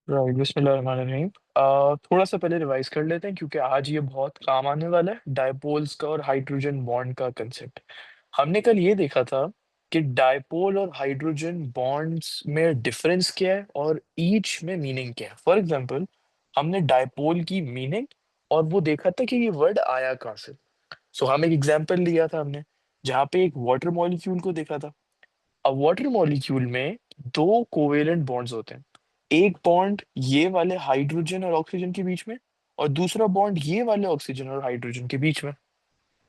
Right, बिस्मिल्लाहिर्रहमानिर्रहीम। थोड़ा सा पहले रिवाइज कर लेते हैं क्योंकि आज ये बहुत काम आने वाला है, डायपोल्स का और हाइड्रोजन बॉन्ड का कंसेप्ट। हमने कल ये देखा था कि डायपोल और हाइड्रोजन बॉन्ड्स में डिफरेंस क्या है और ईच में मीनिंग क्या है। फॉर एग्जांपल, हमने डायपोल की मीनिंग और वो देखा था कि ये वर्ड आया कहाँ से। सो हम एक एग्जांपल लिया था हमने, जहाँ पे एक वाटर मॉलिक्यूल को देखा था। अब वाटर मॉलिक्यूल में दो कोवेलेंट बॉन्ड्स होते हैं। एक बॉन्ड ये वाले हाइड्रोजन और ऑक्सीजन के बीच में, और दूसरा बॉन्ड ये वाले ऑक्सीजन और हाइड्रोजन के बीच में।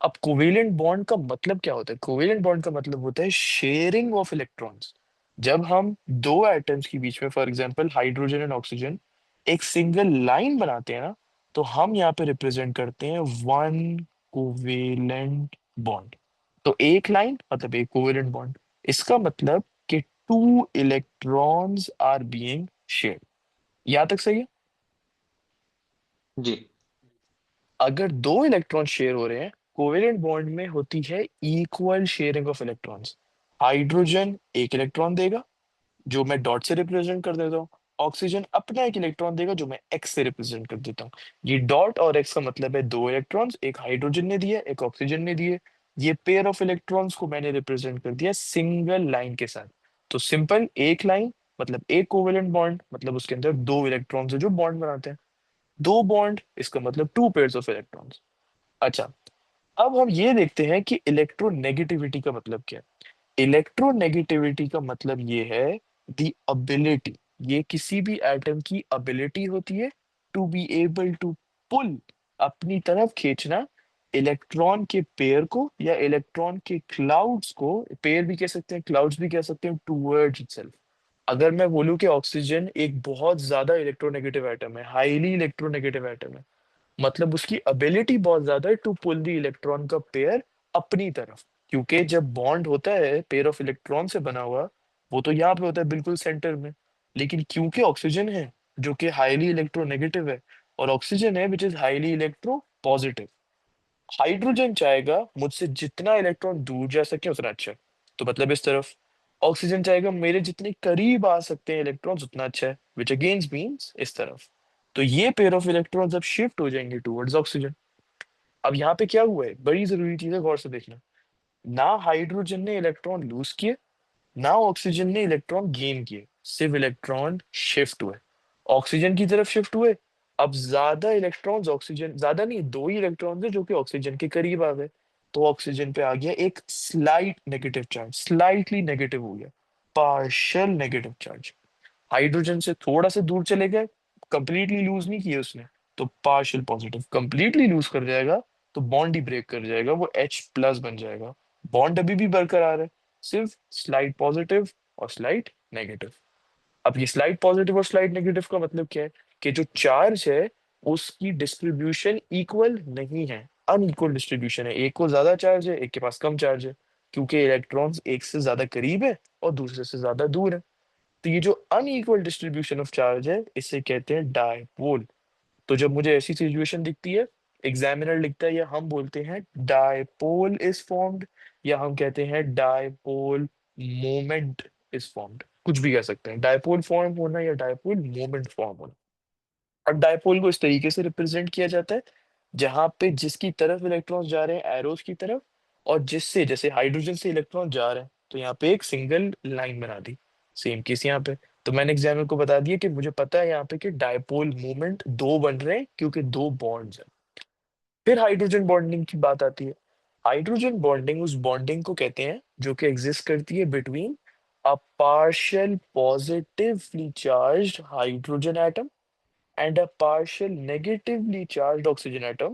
अब कोवेलेंट बॉन्ड का मतलब क्या होता है? कोवेलेंट बॉन्ड का मतलब होता है शेयरिंग ऑफ इलेक्ट्रॉन्स। जब हम दो एटम्स के बीच में, for example hydrogen and oxygen, एक सिंगल लाइन बनाते हैं ना, तो हम यहाँ पे रिप्रेजेंट करते हैं वन कोवेलेंट बॉन्ड। तो एक लाइन मतलब एक कोवेलेंट बॉन्ड। इसका मतलब कि two electrons are being shared. यहाँ तक सही है? जी। अगर दो इलेक्ट्रॉन शेयर हो रहे हैं, कोवेलेंट बॉन्ड में होती है equal sharing of electrons. Hydrogen एक इलेक्ट्रॉन देगा, जो मैं डॉट से रिप्रेजेंट कर देता हूँ। ऑक्सीजन अपना एक इलेक्ट्रॉन देगा, जो मैं एक्स से रिप्रेजेंट कर देता हूँ। ये डॉट और एक्स का मतलब है दो इलेक्ट्रॉन्स, एक हाइड्रोजन ने दिया एक ऑक्सीजन ने दिए। ये पेयर ऑफ इलेक्ट्रॉन्स को मैंने रिप्रेजेंट कर दिया सिंगल लाइन के साथ। तो सिंपल एक लाइन मतलब एक कोवेलेंट बॉन्ड, मतलब उसके अंदर दो इलेक्ट्रॉन्स है जो बॉन्ड बनाते हैं। दो बॉन्ड इसका मतलब टू पेयर्स ऑफ इलेक्ट्रॉन्स। अच्छा, अब हम ये देखते हैं कि इलेक्ट्रोनेगेटिविटी का मतलब क्या है। इलेक्ट्रोनेगेटिविटी का मतलब ये है द अबिलिटी, ये किसी भी एटम की अबिलिटी होती है to be able to pull, अपनी तरफ खींचना इलेक्ट्रॉन के पेयर को या इलेक्ट्रॉन के क्लाउड्स को। पेयर भी कह सकते हैं, क्लाउड्स भी कह सकते हैं, टूवर्ड्स इटसेल्फ। अगर मैं बोलूं कि ऑक्सीजन एक बहुत ज्यादा इलेक्ट्रोनेगेटिव एटम है, हाईली इलेक्ट्रोनेगेटिव एटम है, मतलब उसकी एबिलिटी बहुत ज्यादा है टू पुल द इलेक्ट्रॉन का पेयर अपनी तरफ। क्योंकि जब बॉन्ड होता है पेयर ऑफ इलेक्ट्रॉन से बना हुआ, वो तो यहाँ पे होता है बिल्कुल सेंटर में। लेकिन क्योंकि ऑक्सीजन है जो कि हाईली इलेक्ट्रोनेगेटिव है, और ऑक्सीजन है which is highly electro positive, hydrogen चाहेगा मुझसे जितना इलेक्ट्रॉन दूर जा सके उतना अच्छा है। तो मतलब इस तरफ ऑक्सीजन चाहेगा मेरे जितने करीब आ सकते हैं इलेक्ट्रॉन्स उतना अच्छा है, विच अगेंस्ट मीन्स इस तरफ। तो ये पेयर ऑफ इलेक्ट्रॉन्स अब शिफ्ट हो जाएंगे टुवर्ड्स ऑक्सीजन। अब यहाँ पे क्या हुआ है, बड़ी जरूरी चीज है, गौर से देखना। ना हाइड्रोजन ने इलेक्ट्रॉन लूज किए, ना ऑक्सीजन ने इलेक्ट्रॉन गेन किए, सिर्फ इलेक्ट्रॉन शिफ्ट हुए, ऑक्सीजन की तरफ शिफ्ट हुए। अब ज्यादा इलेक्ट्रॉन्स, ऑक्सीजन ज्यादा नहीं, दो ही इलेक्ट्रॉन्स है जो कि ऑक्सीजन के करीब आ गए। तो ऑक्सीजन पे आ गया एक slight negative charge, slightly negative हो गया, पार्शियल नेगेटिव चार्ज। हाइड्रोजन से थोड़ा सा दूर चले गए, कंप्लीटली लूज नहीं किए उसने, तो पार्शियल पॉजिटिव। कंप्लीटली लूज कर जाएगा तो बॉन्ड ही ब्रेक कर जाएगा, वो H प्लस बन जाएगा। बॉन्ड अभी भी बरकरार है, सिर्फ स्लाइड पॉजिटिव और स्लाइड नेगेटिव। अब ये स्लाइड पॉजिटिव और स्लाइड नेगेटिव का मतलब क्या है? कि जो चार्ज है उसकी डिस्ट्रीब्यूशन इक्वल नहीं है, अनइक्वल डिस्ट्रीब्यूशन है। एक को ज्यादा चार्ज है, एक के पास कम चार्ज है, क्योंकि इलेक्ट्रॉन्स एक से ज्यादा करीब है और दूसरे से ज्यादा दूर है। तो ये जो अनइक्वल डिस्ट्रीब्यूशन ऑफ चार्ज है इसे कहते हैं डायपोल। तो जब मुझे ऐसी सिचुएशन दिखती है, एग्जामिनर लिखता है या हम बोलते हैं डायपोल इज फॉर्म्ड, या हम कहते हैं डायपोल मोमेंट इज फॉर्म्ड, कुछ भी कह सकते हैं, डायपोल फॉर्म होना या डायपोल मोमेंट फॉर्म होना। अब डायपोल को इस तरीके से रिप्रेजेंट किया जाता है, जहां पे जिसकी तरफ इलेक्ट्रॉन्स जा रहे हैं एरोस की तरफ, और जिससे जैसे हाइड्रोजन से इलेक्ट्रॉन जा रहे हैं तो यहाँ पे एक सिंगल लाइन बना दी। सेम केस यहाँ पे। तो मैंने एग्जाम्पल को बता दिया कि मुझे पता है यहाँ पे कि डायपोल मूवमेंट दो बन रहे हैं क्योंकि दो बॉन्ड्स हैं। फिर हाइड्रोजन बॉन्डिंग की बात आती है। हाइड्रोजन बॉन्डिंग उस बॉन्डिंग को कहते हैं जो कि एग्जिस्ट करती है between a partial positively charged hydrogen atom and a partial negatively charged oxygen atom.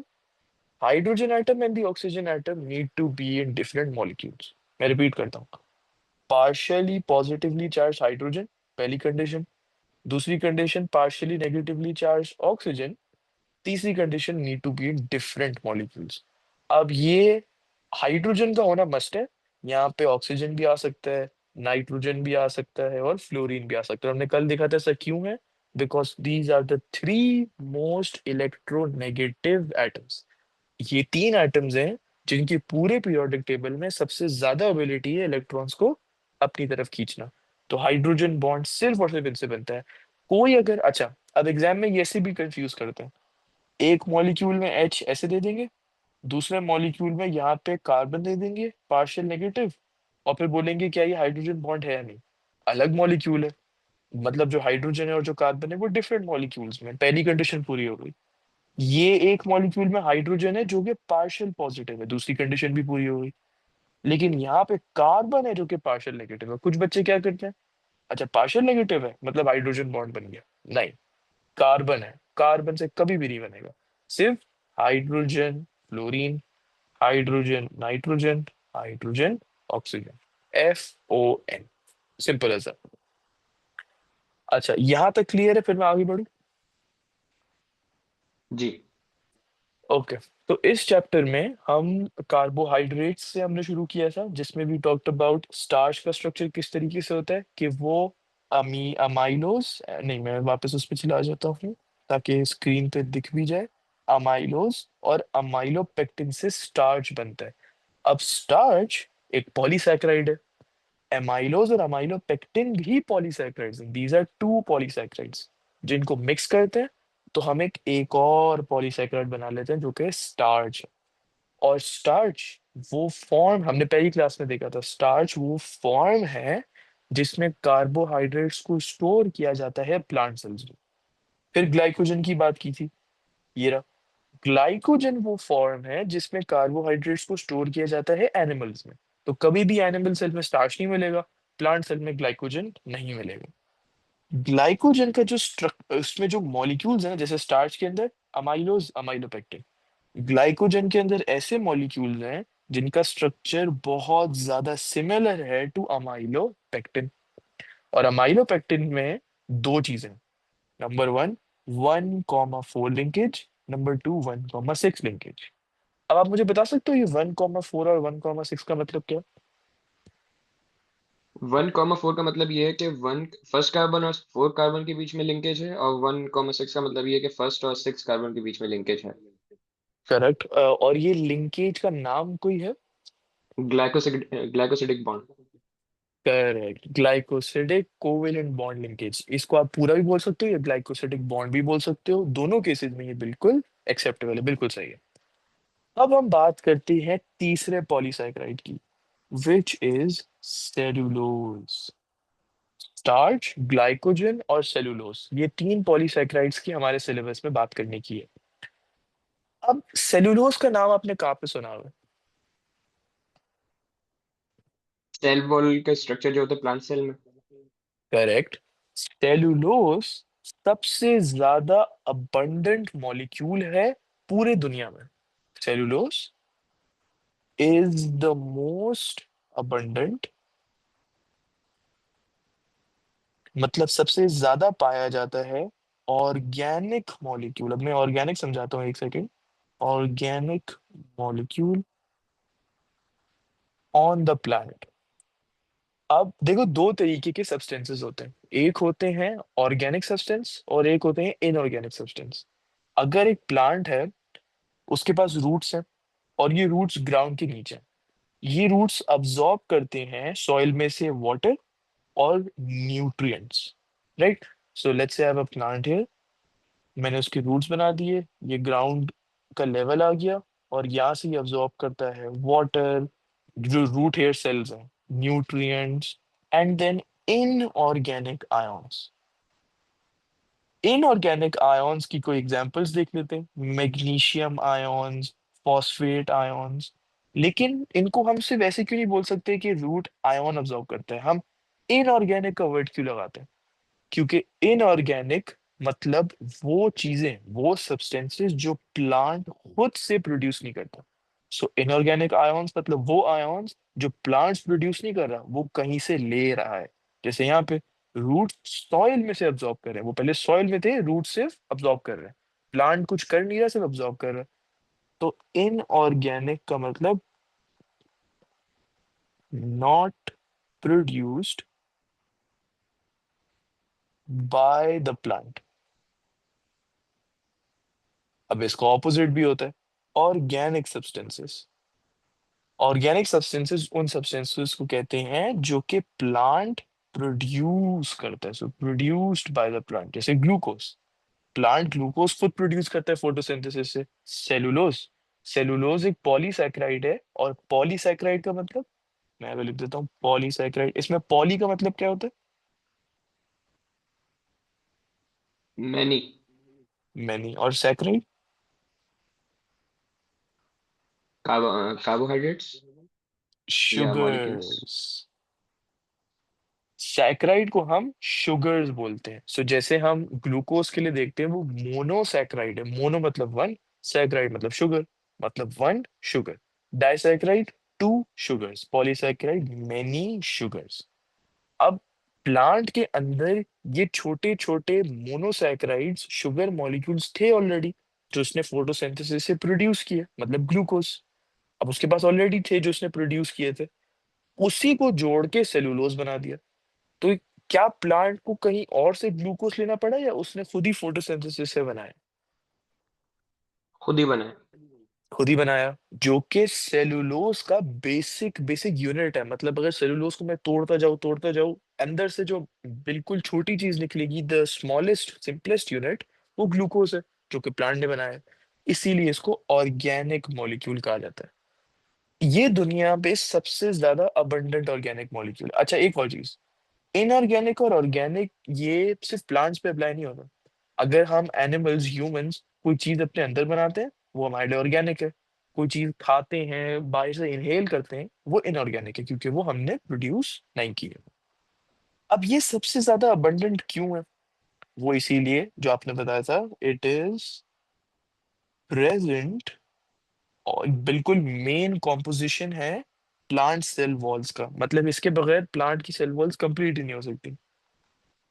Hydrogen atom and the oxygen atom need to be in different molecules. मैं रिपीट करता हूँ। Partially positively charged hydrogen पहली condition, दूसरी condition partially negatively charged oxygen, तीसरी condition need to be in different molecules. अब ये hydrogen का होना मस्ट है, यहाँ पे ऑक्सीजन भी आ सकता है, नाइट्रोजन भी आ सकता है और फ्लोरीन भी आ सकता है। हमने कल देखा था ऐसा क्यों है, because these are the three most electronegative atoms. ये तीन एटम्स हैं जिनकी पूरे पीरियोडिक टेबल में सबसे ज्यादा एबिलिटी है इलेक्ट्रॉन्स को अपनी तरफ खींचना। तो हाइड्रोजन बॉन्ड सिर्फ और सिर्फ इनसे बनता है। कोई अगर, अच्छा अब एग्जाम में ये ऐसे भी कंफ्यूज करते हैं, एक मॉलिक्यूल में H ऐसे दे देंगे, दूसरे मॉलिक्यूल में यहाँ पे कार्बन दे देंगे पार्शियल नेगेटिव, और फिर बोलेंगे क्या ये हाइड्रोजन बॉन्ड है या नहीं। अलग मॉलिक्यूल है, मतलब जो हाइड्रोजन है और जो कार्बन है वो डिफरेंट मॉलिक्यूल्स में, पहली कंडीशन पूरी हो गई। ये एक मॉलिक्यूल में हाइड्रोजन है जो कि पार्शियल पॉजिटिव है, दूसरी कंडीशन भी पूरी हो गई। लेकिन यहाँ पे कार्बन है जो कि पार्शियल नेगेटिव है। कुछ बच्चे क्या करते हैं, अच्छा पार्शियल नेगेटिव है मतलब हाइड्रोजन बॉन्ड बन गया, नहीं, कार्बन है, कार्बन से कभी भी नहीं बनेगा। सिर्फ hydrogen fluorine, hydrogen nitrogen, hydrogen oxygen, FON, simple as that. अच्छा यहां तक क्लियर है, फिर मैं आगे बढ़ूं। जी। ओके, तो इस चैप्टर में हम कार्बोहाइड्रेट्स से हमने शुरू किया था, जिसमें भी टॉक्ट अबाउट स्टार्च का स्ट्रक्चर किस तरीके से होता है कि वो अमाइलोज, नहीं मैं वापस उस पर चला जाता हूँ ताकि स्क्रीन पे दिख भी जाए। अमाइलोज और अमाइलोपेक्टिन से स्टार्च बनता है। अब स्टार्च एक पॉलीसैकेराइड है, एमाइलोज और अमाइलोपेक्टिन भी पॉलीसैकेराइड्स हैं, दीज आर टू पॉलीसैकेराइड्स। जिनको मिक्स करते हैं तो हम एक और पॉलीसैकेराइड बना लेते हैं जो कि स्टार्च है। और स्टार्च वो फॉर्म हमने पहली क्लास में देखा था, स्टार्च वो फॉर्म है जिसमें कार्बोहाइड्रेट्स को स्टोर किया जाता है प्लांट सेल्स में। फिर ग्लाइकोजन की बात की थी, ये रहा। ग्लाइकोजन वो फॉर्म है जिसमें कार्बोहाइड्रेट्स को स्टोर किया जाता है एनिमल्स में। तो कभी भी एनिमल सेल में स्टार्च नहीं मिलेगा, प्लांट सेल में ग्लाइकोजन नहीं मिलेगा। ग्लाइकोजन का जो स्ट्रक्चर, उसमें जो मॉलिक्यूल्स हैं, जैसे स्टार्च के अंदर अमाइलोज अमाइलोपेक्टिन, ग्लाइकोजन के अंदर ऐसे मॉलिक्यूल्स हैं जिनका स्ट्रक्चर बहुत ज्यादा सिमिलर है टू अमाइलोपेक्टिन। और अमाइलोपेक्टिन में दो चीजें, number one 1,4 linkage, number two 1,6 linkage. अब आप मुझे बता सकते हो ये 1,4 और 1,6 का मतलब क्या। 1,4 का मतलब ये है कि वन फर्स्ट कार्बन और 4 कार्बन के बीच में लिंकेज है, और 1,6 का मतलब ये है कि फर्स्ट और 6 कार्बन के बीच में लिंकेज है। करेक्ट, और ये लिंकेज का नाम कोई है। Glycosidic bond. Correct, glycosidic covalent bond linkage, इसको आप पूरा भी बोल सकते हो या ग्लाइकोसिडिक बॉन्ड भी बोल सकते हो, दोनों केसेस में ये बिल्कुल एक्सेप्टेबल है, बिल्कुल सही है। अब हम बात करते हैं तीसरे पॉलीसैकेराइड की, which is cellulose. Starch, glycogen और सेलुलोज, ये तीन पॉलीसैकेराइड्स की हमारे सिलेबस में बात करने की है। अब सेलुलोज का नाम आपने कहाँ पे सुना हुआ है। सेल वॉल के स्ट्रक्चर जो होते हैं प्लांट सेल में। करेक्ट, सेलुलोज सबसे ज्यादा अबंडेंट मॉलिक्यूल है पूरे दुनिया में। Cellulose is the most abundant, मतलब सबसे ज्यादा पाया जाता है ऑर्गेनिक मॉलिक्यूल। अब मैं ऑर्गेनिक समझाता हूँ, एक second. Organic molecule on the planet. अब देखो दो तरीके के सब्सटेंसेस होते हैं, एक होते हैं ऑर्गेनिक सब्सटेंस और एक होते हैं इनऑर्गेनिक सब्सटेंस। अगर एक प्लांट है, उसके पास रूट्स हैं, और ये रूट्स ग्राउंड के नीचे हैं। ये रूट्स अब्जॉर्ब करते हैं सॉइल में से वाटर और nutrients, right. So let's say I have a plant here, मैंने उसके रूट्स बना दिए, ये ग्राउंड का लेवल आ गया, और यहाँ से ये अब्जॉर्ब करता है वाटर, जो रूट हेयर सेल्स हैं, nutrients, and then inorganic ions. Inorganic ions की कोई एग्जांपल्स देख लेते हैं, मैग्नीशियम आयंस, फॉस्फेट आयंस। लेकिन इनको हम सिर्फ ऐसे क्यों नहीं बोल सकते कि रूट आयन अब्जॉर्ब करता है, हम इनऑर्गेनिक का वर्ड क्यों लगाते हैं। क्योंकि इनऑर्गेनिक मतलब वो चीजें, वो सब्सटेंसेस जो प्लांट खुद से प्रोड्यूस नहीं करता। सो इनऑर्गेनिक आयंस मतलब वो आयंस जो प्लांट्स प्रोड्यूस नहीं कर रहा, वो कहीं से ले रहा है। जैसे यहाँ पे रूट सॉइल में से अब्जॉर्ब कर रहे हैं, वो पहले सॉइल में थे, रूट सिर्फ अब्जॉर्ब कर रहे हैं, प्लांट कुछ कर नहीं रहा, सिर्फ अब्जॉर्ब कर रहा है। तो इनऑर्गेनिक का मतलब not produced by the plant. अब इसका ऑपोजिट भी होता है, ऑर्गेनिक सब्सटेंसेस ऑर्गेनिक सब्सटेंसेस उन सब्सटेंसेस को कहते हैं जो कि प्लांट प्रोड्यूस करता है, सो प्रोड्यूस्ड बाय द प्लांट, जैसे ग्लूकोज। प्लांट ग्लूकोज खुद प्रोड्यूस करता है फोटोसिंथेसिस से। सेलुलोज, सेलुलोज एक पॉलीसैकेराइड है, और पॉलीसैकेराइड का मतलब, मैं अभी लिख देता हूँ पॉलीसैकेराइड। इसमें पॉली का मतलब क्या होता मैनी। है? मैनी। और सैकराइड? कार्बोहाइड्रेट्स या मॉलिक्यूल्स। शुगर्स। सैकराइड को हम शुगर्स बोलते हैं। सो जैसे हम ग्लूकोज के लिए देखते हैं, वो मोनोसैकराइड है। मोनो मतलब वन, सैकराइड मतलब शुगर, मतलब one sugar. Disaccharide two sugars, polysaccharide many sugars. अब प्लांट के अंदर ये छोटे छोटे मोनोसैकराइड्स, शुगर मॉलिक्यूल्स थे ऑलरेडी, जो उसने फोटोसिंथेसिस से प्रोड्यूस किए, मतलब ग्लूकोज। अब उसके पास ऑलरेडी थे जो उसने प्रोड्यूस किए थे, उसी को जोड़ के सेलुलोज बना दिया। तो क्या प्लांट को कहीं और से ग्लूकोज लेना पड़ा, या उसने खुद ही फोटोसिंथेसिस से बनाया? खुद ही बनाए। खुद ही बनाया, जो कि सेलुलोज का बेसिक बेसिक यूनिट है। मतलब अगर सेलुलोज को मैं तोड़ता जाऊं, अंदर से जो बिल्कुल छोटी चीज निकलेगी, द स्मॉलेस्ट सिंपलेस्ट यूनिट, वो ग्लूकोज है, जो कि प्लांट ने बनाया है। इसीलिए इसको ऑर्गेनिक मॉलिक्यूल कहा जाता है। ये दुनिया पे सबसे ज्यादा अबंडेंट ऑर्गेनिक मॉलिक्यूल। अच्छा, एक और चीज, इनऑर्गेनिक और ऑर्गेनिक ये सिर्फ प्लांट्स पे अप्लाई नहीं होता। अगर हम एनिमल्स, ह्यूमंस कोई चीज अपने अंदर बनाते हैं, वो हमारे लिए ऑर्गेनिक है। कोई चीज खाते हैं, बाहर से इनहेल करते हैं, वो इनऑर्गेनिक है, क्योंकि वो हमने प्रोड्यूस नहीं की है। अब ये सबसे ज्यादा अबंडेंट क्यों है? वो इसीलिए जो आपने बताया था, इट इज प्रेजेंट, और बिल्कुल मेन कॉम्पोजिशन है प्लांट सेल वॉल्स का। मतलब इसके बगैर प्लांट की सेल वॉल्स कंप्लीट ही नहीं हो सकती।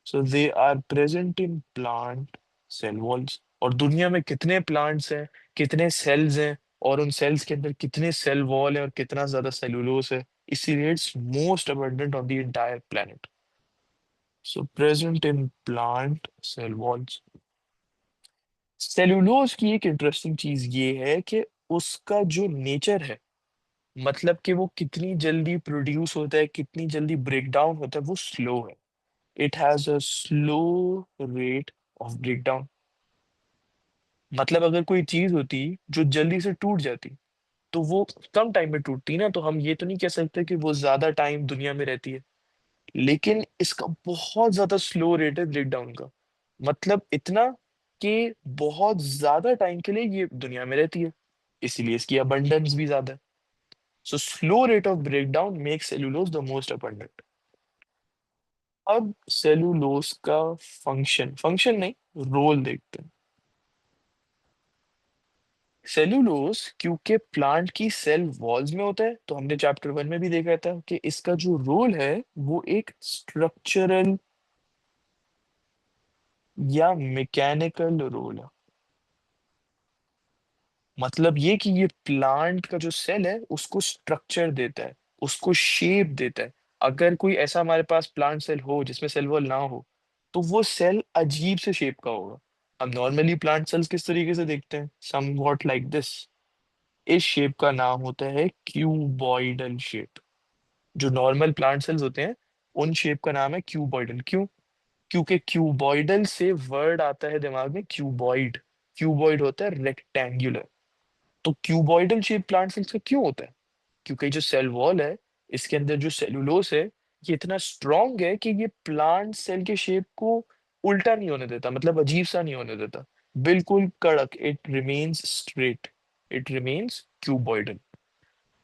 So they are present in plant cell walls. और दुनिया में कितने प्लांट्स हैं, कितने सेल्स हैं, और उन सेल्स के अंदर कितने सेल वॉल है, और कितना ज्यादा सेलुलोस है, इसीलिए it's most abundant on the entire planet. So present in plant cell walls. Cellulose की एक इंटरेस्टिंग चीज ये है कि उसका जो नेचर है, मतलब कि वो कितनी जल्दी प्रोड्यूस होता है, कितनी जल्दी ब्रेक डाउन होता है, वो स्लो है। It has a slow rate of break down. मतलब अगर कोई चीज होती जो जल्दी से टूट जाती, तो वो कम टाइम में टूटती ना, तो हम ये तो नहीं कह सकते कि वो ज्यादा टाइम दुनिया में रहती है। लेकिन इसका बहुत ज्यादा स्लो रेट है ब्रेक डाउन का। मतलब इतना कि बहुत ज्यादा टाइम के लिए ये दुनिया में रहती है, इसीलिए इसकी अबंडेंस भी ज्यादा है। So slow rate of break down makes cellulose the most abundant. अब सेलुलोज का फंक्शन, फंक्शन नहीं, रोल देखते हैं। सेलुलोज क्योंकि प्लांट की सेल वॉल्स में होता है, तो हमने चैप्टर वन में भी देखा था कि इसका जो रोल है, वो एक स्ट्रक्चरल या मैकेनिकल रोल है। मतलब ये कि ये प्लांट का जो सेल है उसको स्ट्रक्चर देता है, उसको शेप देता है। अगर कोई ऐसा हमारे पास प्लांट सेल हो जिसमें सेल वॉल ना हो, तो वो सेल अजीब से शेप का होगा। हम नॉर्मली प्लांट सेल्स किस तरीके से देखते हैं, सम वॉट लाइक दिस। इस शेप का नाम होता है क्यूबॉइडल शेप। जो नॉर्मल प्लांट सेल्स होते हैं, उन शेप का नाम है क्यूबॉइडल। क्यों? क्योंकि क्यूबॉइडल से वर्ड आता है दिमाग में क्यूबॉइड। क्यूबॉइड होता है रेक्टेंगुलर। तो क्यूबॉइडल शेप प्लांट सेल्स का क्यों होता है? क्योंकि जो सेल वॉल है, इसके अंदर जो सेलुलोस है, ये इतना स्ट्रांग है कि ये प्लांट सेल के शेप को उल्टा नहीं होने देता, मतलब अजीब सा नहीं होने देता। बिल्कुल कड़क, it remains straight, it remains cuboidal.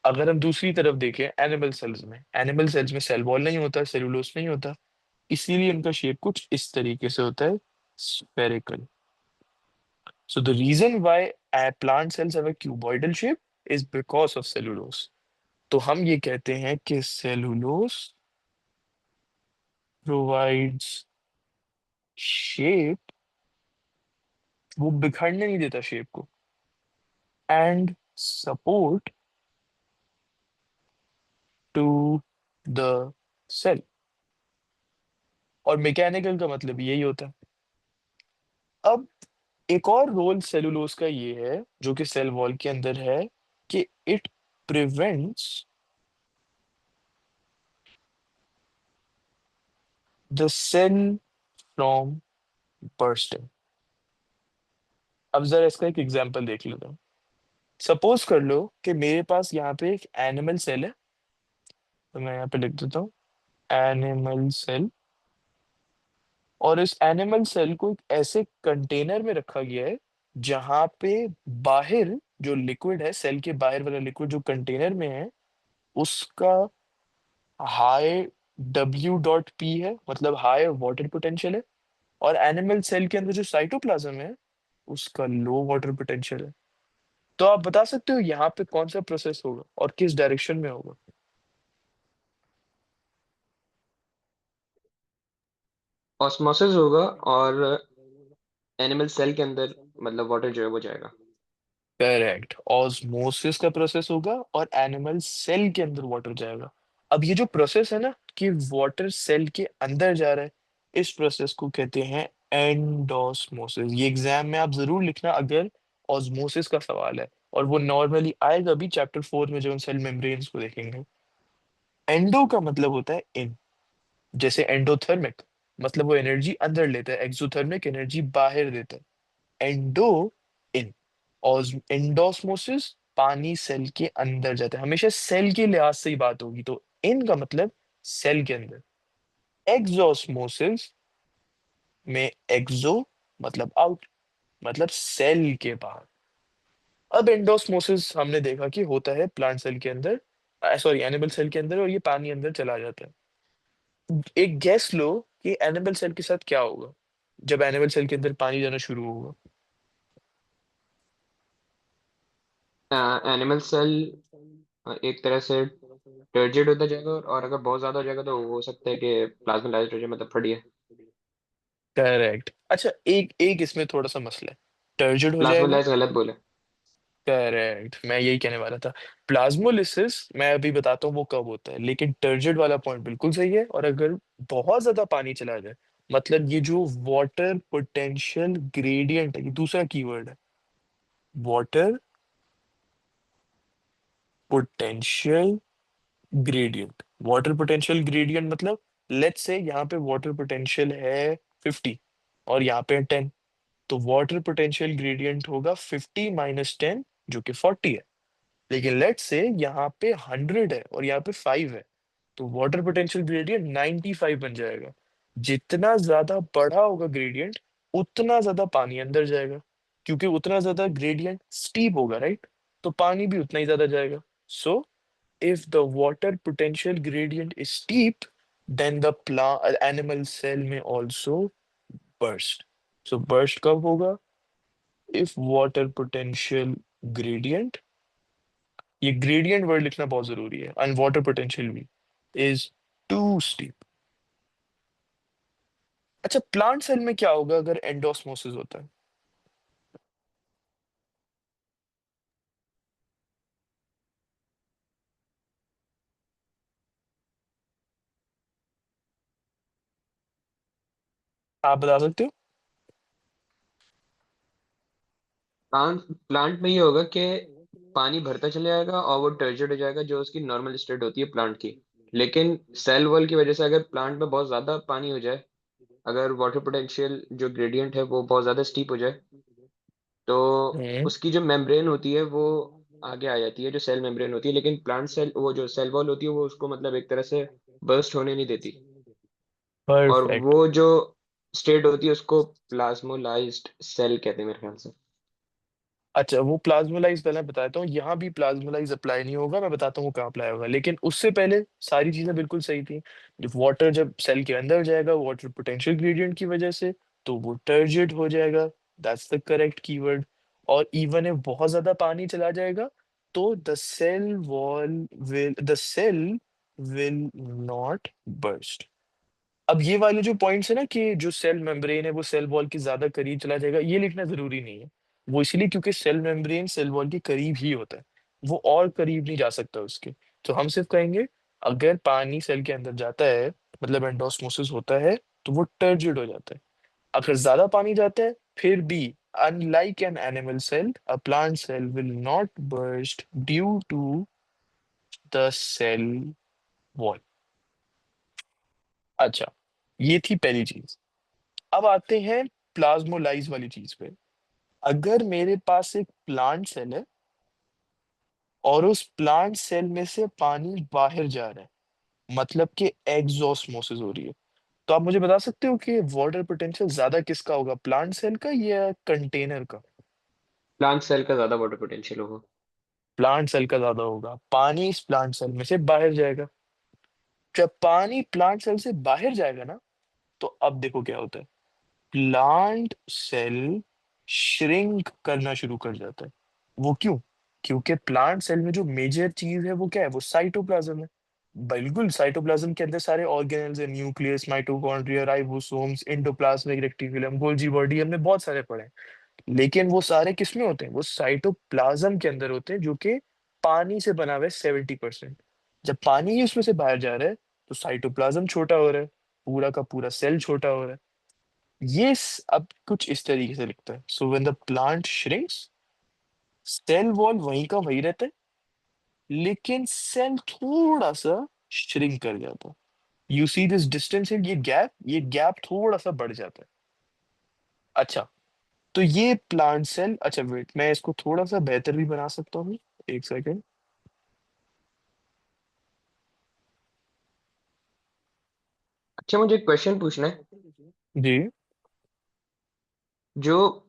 अगर हम दूसरी तरफ देखें, एनिमल सेल्स में, एनिमल सेल्स में सेल वॉल नहीं होता, सेलुलोस नहीं होता, इसीलिए उनका शेप कुछ इस तरीके से होता है, spherical. So the reason why plant cells have a cuboidal shape is because of cellulose. तो हम ये कहते हैं कि सेलुलोस प्रोवाइड्स शेप, वो बिखरने नहीं देता शेप को, and support to the cell. और मैकेनिकल का मतलब यही होता है। अब एक और रोल सेलुलोज का ये है, जो कि सेल वॉल के अंदर है, कि it prevents the cell from bursting. अब जरा इसका एक एग्जांपल देख लेते हैं। सपोज कर लो कि मेरे पास यहाँ पे एक एनिमल सेल है, तो मैं यहाँ पे लिख देता हूँ एनिमल सेल। और इस एनिमल सेल को एक ऐसे कंटेनर में रखा गया है जहां पे बाहर जो लिक्विड है, सेल के बाहर वाला लिक्विड जो कंटेनर में है, उसका हाई W.P है, मतलब हाई वाटर पोटेंशियल है। और एनिमल सेल के अंदर जो साइटोप्लाज्म है उसका लो वाटर पोटेंशियल है। तो आप बता सकते हो यहाँ पे कौन सा प्रोसेस होगा और किस डायरेक्शन में होगा? ऑस्मोसिस होगा, और एनिमल सेल के अंदर मतलब वाटर जो है वो जाएगा। करेक्ट, ऑस्मोसिस का प्रोसेस होगा और एनिमल सेल के अंदर वाटर जाएगा। अब ये जो प्रोसेस है ना कि वाटर सेल के अंदर जा रहा है, इस प्रोसेस को कहते हैं एंडोस्मोसिस। ये एग्जाम में आप जरूर लिखना अगर ऑस्मोसिस का सवाल है, और वो नॉर्मली आएगा भी चैप्टर 4 में जब हम सेल मेम्ब्रेन्स को देखेंगे। एंडो का मतलब होता है इन, जैसे एंडोथर्मिक मतलब वो एनर्जी अंदर लेता है, एक्सोथर्मिक एनर्जी बाहर देता है। एंडो इन। और एंडोस्मोसिस पानी सेल के अंदर जाता है। हमेशा सेल के लिहाज से ही बात होगी, तो इन का मतलब सेल के अंदर। एक्सोस्मोसिस में एक्सो मतलब आउट, मतलब सेल के बाहर। अब एंडोस्मोसिस हमने देखा कि होता है प्लांट सेल के अंदर, सॉरी एनिमल सेल के अंदर, और ये पानी अंदर चला जाता है। एक गैस लो कि एनिमल सेल के साथ क्या होगा जब एनिमल सेल के अंदर पानी जाना शुरू होगा। एनिमल सेल एक तरह से टर्जिड होता जाएगा, और अगर बहुत ज्यादा हो जाएगा तो हो सकता है कि प्लाज्मालाइज्ड हो जाए, मतलब फट जाए। करेक्ट। अच्छा, एक एक इसमें थोड़ा सा मसला है, टर्जिड हो जाएगा। प्लाज्मालाइज गलत बोले। करेक्ट, मैं यही कहने वाला था। प्लाज्मोलिसिस मैं अभी बताता हूँ वो कब होता है, लेकिन टर्जिड वाला पॉइंट बिल्कुल सही है। और अगर बहुत ज्यादा पानी चला जाए, मतलब ये जो वाटर पोटेंशियल ग्रेडियंट है, ये दूसरा कीवर्ड है, water potential gradient. Water potential gradient मतलब, लेट्स से यहाँ पे वाटर पोटेंशियल है 50 और यहाँ पे 10, तो वाटर पोटेंशियल ग्रेडियंट होगा 50 - 10 जो कि 40 है। लेकिन लेट्स से यहाँ पे 100 है और यहाँ पे 5 है, तो वाटर पोटेंशियल ग्रेडियंट 95 बन जाएगा। जितना ज्यादा बड़ा होगा ग्रेडियंट, उतना ज्यादा पानी अंदर जाएगा, क्योंकि उतना ज्यादा ग्रेडियंट स्टीप होगा, राइट? तो पानी भी उतना ही ज्यादा जाएगा। सो if the water potential gradient is steep, then the animal cell may also burst. So burst कब होगा? If water potential gradient, ये gradient वर्ड लिखना बहुत जरूरी है, and water potential भी is too steep. अच्छा, प्लांट सेल में क्या होगा अगर एंडोस्मोसिस होता है? आप बता सकते हो? प्लांट प्लांट में ये होगा कि पानी भरता चले जाएगा और वो टर्जिड हो जाएगा, जो उसकी नॉर्मल स्टेट होती है प्लांट की। लेकिन सेल वॉल की वजह से अगर प्लांट में बहुत ज्यादा पानी हो जाए, अगर वाटर पोटेंशियल जो ग्रेडियंट है वो बहुत ज्यादा स्टीप हो जाए, तो हम्म। उसकी जो मेम्ब्रेन होती है वो आगे आ जाती है, जो सेल मेम्ब्रेन होती है। लेकिन प्लांट सेल, वो जो सेल वॉल होती है वो उसको मतलब एक तरह से बर्स्ट होने नहीं देती। और परफेक्ट। वो जो स्टेट होती है उसको प्लाज्मोलाइज्ड सेल कहते हैं मेरे ख्याल से। अच्छा, वो प्लाज्मोलाइज पहले बताता हूँ, यहाँ भी प्लाज्मोलाइज अप्लाई नहीं होगा, मैं बताता हूँ वो कहाँ अप्लाई होगा। लेकिन उससे पहले सारी चीजें बिल्कुल सही थी। जब वाटर जब सेल के अंदर जाएगा वाटर पोटेंशियल ग्रेडियंट की वजह से, तो वो टर्जिड हो जाएगा। That's the correct keyword. और इवन if बहुत ज्यादा पानी चला जाएगा, तो the cell will not burst. अब ये वाले जो पॉइंट्स है ना कि जो सेल मेम्ब्रेन है वो सेल वॉल के ज्यादा करीब चला जाएगा, ये लिखना जरूरी नहीं है। वो इसलिए क्योंकि सेल मेम्ब्रेन सेल वॉल के करीब ही होता है, वो और करीब नहीं जा सकता उसके। तो हम सिर्फ कहेंगे अगर पानी सेल के अंदर जाता है, मतलब एंडोस्मोसिस होता है, तो वो टर्जिड हो जाता है। अगर ज्यादा पानी जाता है, फिर भी unlike an animal cell, a plant cell will not burst due to the cell wall. अच्छा, ये थी पहली चीज। अब आते हैं प्लाज्मोलाइज वाली चीज पे। अगर मेरे पास एक प्लांट सेल है और उस प्लांट सेल में से पानी बाहर जा रहा है, मतलब कि एक्सोस्मोसिस हो रही है, तो आप मुझे बता सकते हो कि वाटर पोटेंशियल ज्यादा किसका होगा, प्लांट सेल का या कंटेनर का? प्लांट सेल का ज्यादा वाटर पोटेंशियल होगा। प्लांट सेल का ज्यादा होगा, पानी इस प्लांट सेल में से बाहर जाएगा। जब पानी प्लांट सेल से बाहर जाएगा ना, तो अब देखो क्या होता है, प्लांट सेल श्रिंक करना शुरू कर जाता है। वो क्यों? क्योंकि प्लांट सेल में जो मेजर चीज है वो क्या है, वो साइटोप्लाज्म है। बिल्कुल, साइटोप्लाज्म के अंदर सारे ऑर्गेनेल्स है, nucleus, mitochondria, ribosomes, endoplasmic reticulum, Golgi body, हमने बहुत सारे पढ़े हैं। लेकिन वो सारे किसमें होते हैं, वो साइटोप्लाज्म के अंदर होते हैं, जो कि पानी से बना हुआ है 70%। जब पानी ही उसमें से बाहर जा रहा है, तो साइटोप्लाज्म छोटा हो रहा है, पूरा का पूरा सेल छोटा हो रहा है। अब कुछ इस तरीके से लिखता है, so when the plant shrinks, cell wall वहीं का वही रहता है, लेकिन सेल थोड़ा सा श्रिंक कर जाता है। यू सी दिस डिस्टेंस, ये गैप थोड़ा सा बढ़ जाता है। अच्छा, तो ये प्लांट सेल, अच्छा वेट, मैं इसको थोड़ा सा बेहतर भी बना सकता हूँ। एक सेकेंड। अच्छा, मुझे एक क्वेश्चन पूछना है। जी। जो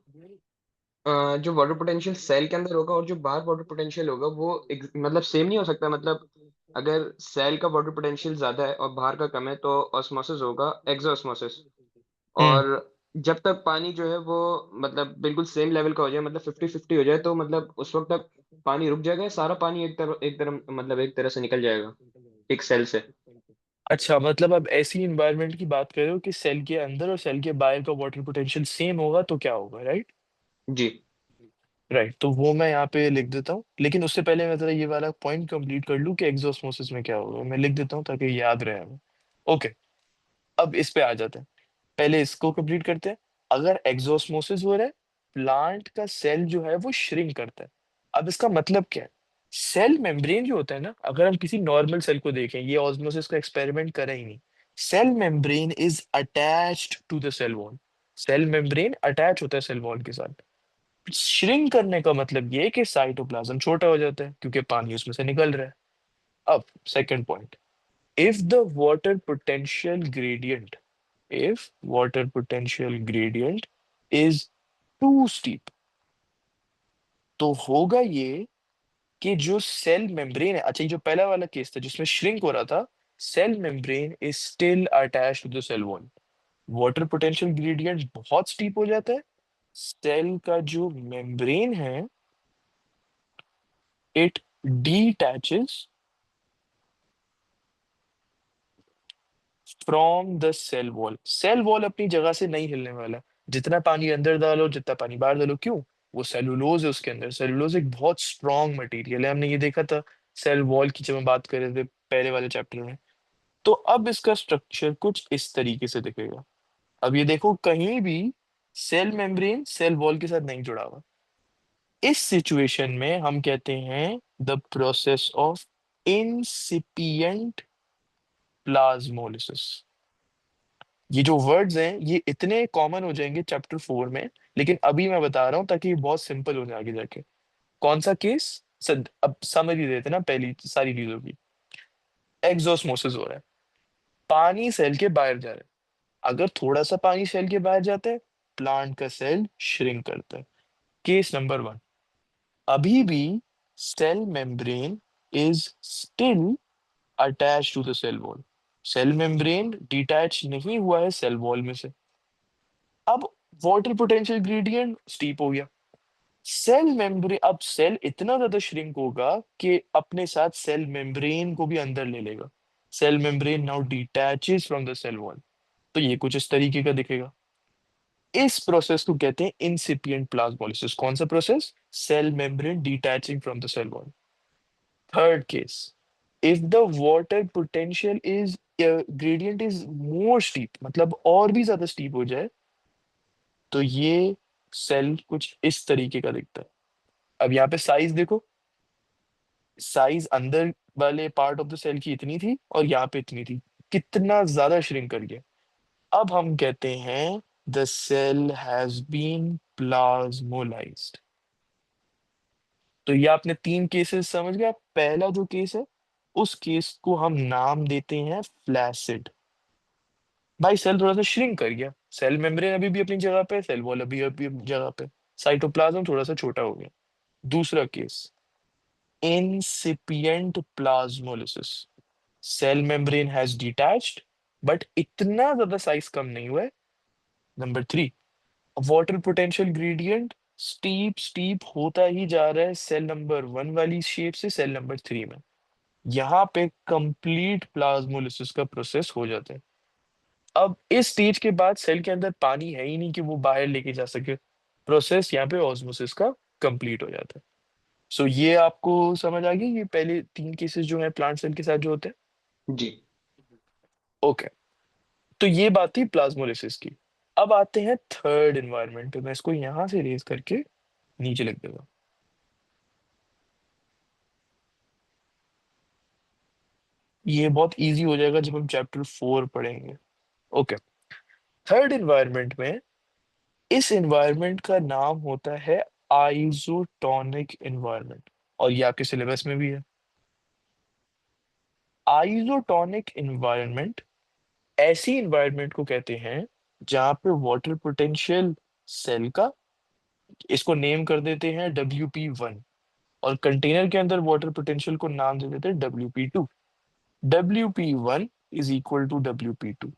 जो वाटर पोटेंशियल सेल के अंदर होगा और जो बाहर वाटर पोटेंशियल होगा वो मतलब सेम नहीं हो सकता। मतलब अगर सेल का वाटर पोटेंशियल ज्यादा है और बाहर का कम है तो ऑस्मोसिस होगा, एक्सोस्मोसिस। हम्म। और जब तक पानी जो है वो मतलब बिल्कुल सेम लेवल का हो जाए, मतलब 50-50 हो जाए, तो मतलब उस वक्त तक पानी रुक जाएगा या सारा पानी एक तरह मतलब एक तरह से निकल जाएगा एक सेल से। अच्छा, मतलब अब ऐसी इन्वायरमेंट की बात कर रहे हो कि सेल के अंदर और सेल के बाहर का वाटर पोटेंशियल सेम होगा तो क्या होगा, राइट? जी। राइट, तो वो मैं यहाँ पे लिख देता हूँ, लेकिन उससे पहले मैं जरा ये वाला पॉइंट कंप्लीट कर लूँ कि एक्सोस्मोसिस में क्या होगा, मैं लिख देता हूँ ताकि याद रहे हमें। ओके, अब इस पे आ जाते हैं। पहले इसको कंप्लीट करते हैं। अगर एक्सोस्मोसिस हो रहा है, प्लांट का सेल जो है वो श्रिंक करता है। अब इसका मतलब क्या है, सेल मेम्ब्रेन जो होता है ना, अगर हम किसी नॉर्मल सेल को देखें, ये ऑस्मोसिस का एक्सपेरिमेंट करें ही नहीं, cell membrane is attached to the cell wall. Cell membrane attach होता है सेल वॉल के साथ। श्रिंक करने का मतलब ये है कि साइटोप्लाज्म छोटा हो जाता है क्योंकि पानी उसमें से निकल रहा है। अब second point, if the water potential gradient if water potential gradient is too steep, तो होगा ये कि जो सेल मेम्ब्रेन है, अच्छा ये जो पहला वाला केस था जिसमें श्रिंक हो रहा था, cell membrane is still attached to the cell wall. Water potential gradient बहुत स्टीप हो जाता है, सेल का जो मेम्ब्रेन है, it detaches from the cell wall. Cell wall अपनी जगह से नहीं हिलने वाला, जितना पानी अंदर डालो, जितना पानी बाहर डालो। क्यों? वो सेलुलोज है उसके अंदर। सेलुलोज एक बहुत स्ट्रॉन्ग मटेरियल है, हमने ये देखा था सेल वॉल की जब हम बात कर रहे थे पहले वाले चैप्टर में। तो अब इसका स्ट्रक्चर कुछ इस तरीके से दिखेगा। अब ये देखो, कहीं भी सेल मेम्ब्रेन सेल वॉल के साथ नहीं जुड़ा हुआ। इस सिचुएशन में हम कहते हैं द प्रोसेस ऑफ इंसिपिएंट प्लाज्मोलिसिस। ये जो वर्ड्स हैं ये इतने कॉमन हो जाएंगे चैप्टर 4 में, लेकिन अभी मैं बता रहा हूं ताकि ये बहुत सिंपल हो जाए आगे जाके। कौन सा केस? अब समझ ही देते ना पहली सारी चीजों की। एक्सोस्मोसिस हो रहा है, पानी सेल के बाहर जा रहा है। अगर थोड़ा सा पानी सेल के बाहर जाता है, प्लांट का सेल श्रिंक करता है। केस नंबर 1, अभी भी cell membrane is still attach to the cell wall. Cell membrane detach नहीं हुआ है सेल वॉल में से। अब वाटर पोटेंशियल ग्रेडियंट स्टीप हो गया, सेल मेम्ब्रेन, अब सेल इतना ज्यादा श्रिंक होगा कि अपने साथ सेल मेम्ब्रेन को भी अंदर ले लेगा। Cell membrane now detaches from the cell wall. तो ये कुछ इस तरीके का दिखेगा। इस प्रोसेस को कहते हैं इंसिपिएंट प्लाज्मोलिसिस। कौन सा process? Cell membrane detaching from the cell wall. Third case, if the water potential is gradient is more steep, मतलब और भी ज्यादा स्टीप हो जाए, तो ये सेल कुछ इस तरीके का दिखता है। अब यहाँ पे साइज देखो, साइज अंदर वाले पार्ट ऑफ द सेल की इतनी थी और यहाँ पे इतनी थी, कितना ज्यादा श्रिंक कर गया। अब हम कहते हैं the cell has been plasmolysed. तो ये आपने तीन केसेस समझ गया। पहला जो केस है, उस केस को हम नाम देते हैं फ्लैसिड। भाई सेल थोड़ा सा श्रिंक कर गया, सेल मेम्ब्रेन अभी भी अपनी जगह पे, सेल वॉल अभी अभी अपनी जगह पे, साइटोप्लाज्म थोड़ा सा छोटा हो गया। दूसरा case, incipient plasmolysis, cell membrane has detached but इतना ज्यादा साइज कम नहीं हुआ है। Number three, water potential gradient steep steep होता ही जा रहा है सेल नंबर वन वाली शेप से सेल नंबर थ्री में। यहाँ पे कंप्लीट प्लाज्मोलिसिस का प्रोसेस हो जाता है। अब इस स्टेज के बाद सेल के अंदर पानी है ही नहीं कि वो बाहर लेके जा सके, प्रोसेस यहाँ पे ऑस्मोसिस का कंप्लीट हो जाता है। सो ये आपको समझ आ गई, ये पहले तीन केसेस जो है प्लांट सेल के साथ जो होते हैं। जी। ओके, तो ये बात थी प्लाज्मोलिसिस की। अब आते हैं थर्ड इन्वायरमेंट पे, मैं इसको यहां से रेज करके नीचे लिख देगा। ये बहुत इजी हो जाएगा जब हम चैप्टर 4 पढ़ेंगे। ओके, थर्ड इन्वायरमेंट में, इस इन्वायरमेंट का नाम होता है आइसोटोनिक इन्वायरमेंट, और ये आपके सिलेबस में भी है। आइसोटोनिक इन्वायरमेंट ऐसी इन्वायरमेंट को कहते हैं जहां पे वाटर पोटेंशियल सेल का, इसको नेम कर देते हैं WP1, और कंटेनर के अंदर वाटर पोटेंशियल को नाम दे देते हैं WP2। WP1 is equal to WP2।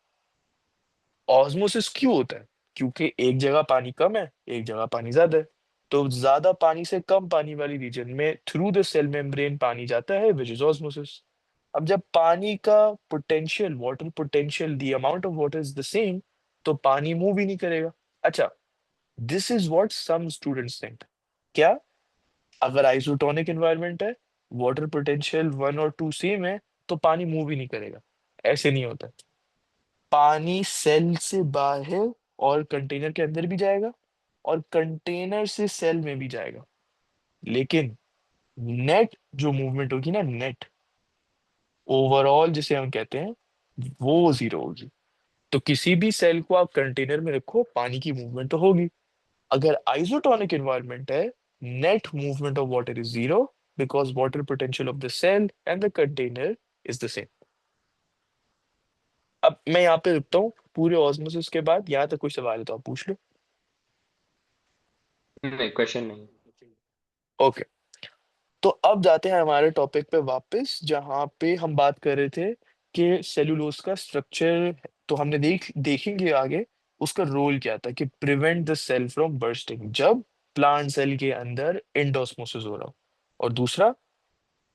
Osmosis क्यों होता है? क्योंकि एक जगह पानी कम है, एक जगह पानी ज्यादा है। तो ज्यादा पानी से कम पानी वाली रीजन में थ्रू द सेल मेम्ब्रेन पानी जाता है, विच इज ऑस्मोसिस। अब जब पानी का potential, water potential, the amount of water is the same, तो पानी मूव ही नहीं करेगा। अच्छा, this is what some students think. क्या? अगर आइसोटोनिक एनवायरनमेंट है, वाटर पोटेंशियल 1 और 2 सेम है, तो पानी मूव ही नहीं करेगा? ऐसे नहीं होता। पानी सेल से बाहर और कंटेनर के अंदर भी जाएगा, और कंटेनर से सेल में भी जाएगा, लेकिन नेट जो मूवमेंट होगी ना, नेट ओवरऑल जिसे हम कहते हैं, वो जीरो होगी। तो किसी भी सेल को आप कंटेनर में रखो, पानी की मूवमेंट तो होगी। अगर आइसोटोनिक एनवायरनमेंट है, net movement of water is zero, because water potential of the cell and the container is the same. अब मैं यहाँ पे रुकता हूँ, पूरे ऑस्मोसिस के बाद यहाँ तक कोई सवाल है तो आप पूछ लो। नहीं, क्वेश्चन नहीं। ओके, तो अब जाते हैं हमारे टॉपिक पे वापस, जहाँ पे हम बात कर रहे थे कि सेलुलोज का स्ट्रक्चर। तो हमने देखेंगे आगे उसका रोल क्या था, कि prevent the cell from bursting जब प्लांट सेल के अंदर एंडोस्मोसिस हो रहा हो। और दूसरा,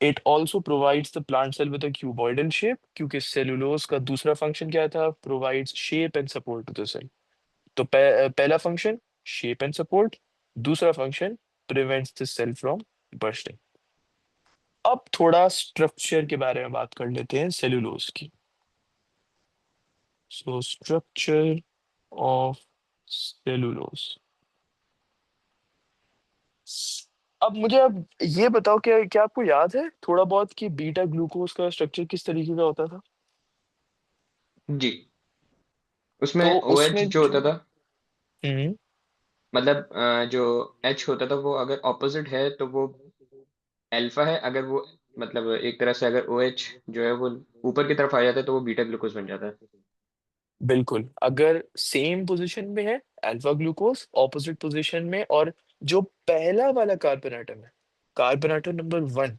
it also provides the plant cell with a cuboidal shape, क्योंकि सेलुलोज का दूसरा फंक्शन क्या था? Provides shape and support to the cell. तो पहला फंक्शन शेप एंड सपोर्ट, दूसरा function prevents the cell from bursting. अब थोड़ा स्ट्रक्चर के बारे में बात कर लेते हैं सेलुलोज की। So structure of cellulose. अब मुझे अब ये बताओ, क्या क्या आपको याद है थोड़ा बहुत कि बीटा ग्लूकोज का स्ट्रक्चर किस तरीके का होता था? जी। तो उसमें ओ एच उसमें जो होता था, हम्म मतलब जो एच होता था वो अगर ऑपोजिट है तो वो अल्फा है। अगर वो मतलब एक तरह से अगर ओ एच जो है वो ऊपर की तरफ आ जाता है तो वो बीटा ग्लूकोज बन जाता है। बिल्कुल, अगर सेम पोजीशन में है अल्फा ग्लूकोज, ऑपोजिट पोजीशन में, और जो पहला वाला कार्बन आइटम है, कार्बन आइटम नंबर 1,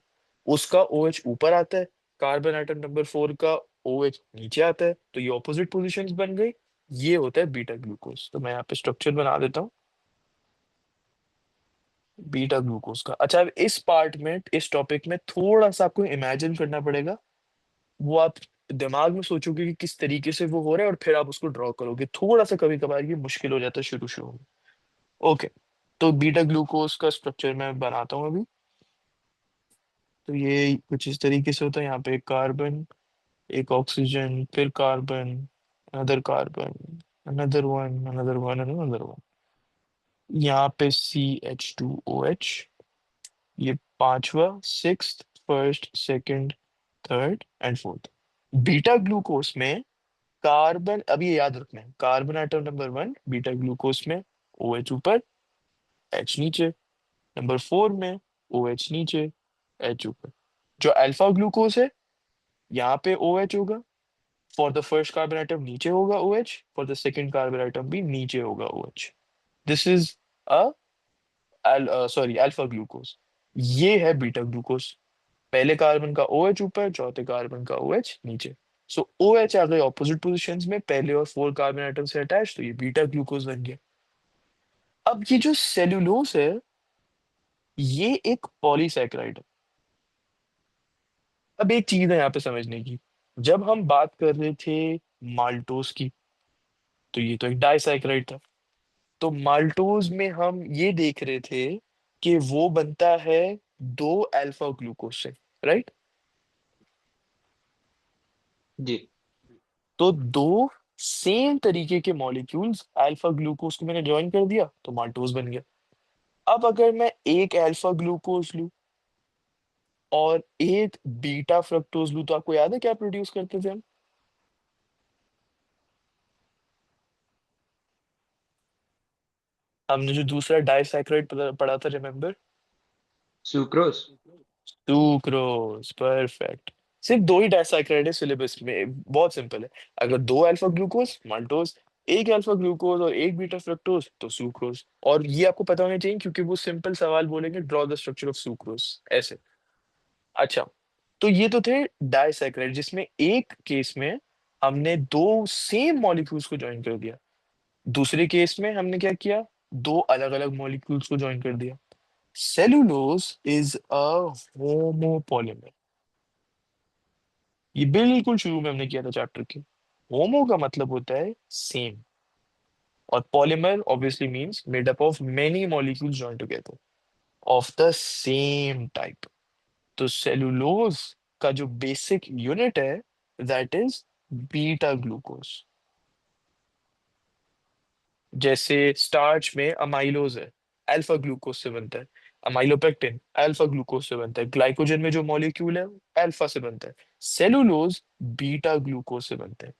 उसका OH ऊपर आता है, कार्बन आइटम नंबर 4 का OH नीचे आता है, तो ये ऑपोजिट पोजीशंस बन गई। ये होता है बीटा ग्लूकोज। तो मैं यहाँ पे स्ट्रक्चर बना देता हूँ बीटा ग्लूकोज का। अच्छा, अब इस पार्ट में, इस टॉपिक में थोड़ा सा आपको इमेजिन करना पड़ेगा। वो आप दिमाग में सोचोगे कि किस तरीके से वो हो रहा है, और फिर आप उसको ड्रॉ करोगे। थोड़ा सा कभी कभार ये मुश्किल हो जाता है शुरू शुरू में। ओके, तो बीटा ग्लूकोज का स्ट्रक्चर मैं बनाता हूँ अभी। तो ये कुछ इस तरीके से होता है, यहाँ पे एक कार्बन, एक ऑक्सीजन, फिर carbon, another carbon, another one, another one, another one. यहाँ पे CH2OH, ये पांचवा, sixth, first, second, third and fourth. Beta glucose में कार्बन, अभी ये याद रखना है, carbon atom number 1 beta glucose में OH ऊपर, H नीचे। नंबर 4 में OH नीचे, H ऊपर। जो अल्फा ग्लूकोज है, यहाँ पे OH होगा। For the first carbon atom नीचे होगा OH, for the second carbon atom भी नीचे होगा OH। This is a sorry alpha glucose. ये है बीटा ग्लूकोज। पहले कार्बन का OH ऊपर, चौथे कार्बन का OH नीचे। सो OH आ गए ऑपोजिट पोजिशन में पहले और 4 कार्बन आइटम से अटैच, तो ये बीटा ग्लूकोज बन गया। अब ये जो सेलुलोज है, ये एक पॉलीसैकेराइड है। अब एक चीज है यहाँ पे समझने की, जब हम बात कर रहे थे माल्टोज की, तो ये तो एक डाइसैकेराइड था। तो माल्टोज में हम ये देख रहे थे कि वो बनता है दो अल्फा ग्लूकोज से, राइट। जी। तो दो सेम तरीके के मॉलिक्यूल्स अल्फा ग्लूकोज को मैंने ज्वाइन कर दिया तो माल्टोज बन गया। अब अगर मैं एक अल्फा ग्लूकोज लूं और एक बीटा फ्रक्टोज लूं, तो आपको याद है क्या प्रोड्यूस करते थे हम? हमने जो दूसरा डाइसैकेराइड पढ़ा था, रिमेम्बर? सुक्रोज। Sucrose, perfect. सिर्फ दो ही डाइसैकेराइड है सिलेबस में, बहुत सिंपल है। अगर दो अल्फा ग्लूकोज माल्टोज, एक अल्फा ग्लूकोज और एक बीटा फ्रक्टोज तो सुक्रोज। और ये आपको पता होना चाहिए क्योंकि वो सिंपल सवाल बोलेंगे, draw the structure of sucrose, ऐसे। अच्छा, तो ये तो थे डाइसैकेराइड जिसमें एक केस में हमने दो सेम मॉलिक्यूल्स को ज्वाइन कर दिया। दूसरे केस में हमने क्या किया, दो अलग अलग मॉलिक्यूल्स को ज्वाइन कर दिया। Cellulose is a homopolymer. ये बिल्कुल शुरू में हमने किया था चैप्टर के। होमो का मतलब होता है सेम, और polymer obviously means made up of many molecules join together of the same type. तो सेलुलोज का जो बेसिक यूनिट है, दैट इज बीटा ग्लूकोज। जैसे स्टार्च में अमाइलोज है, अल्फा ग्लूकोज से बनता है। अमाइलोपेक्टिन अल्फा ग्लूकोज से बनता है। ग्लाइकोजन में जो मॉलिक्यूल है अल्फा से बनता है। सेलुलोज बीटा ग्लूकोज से बनता है।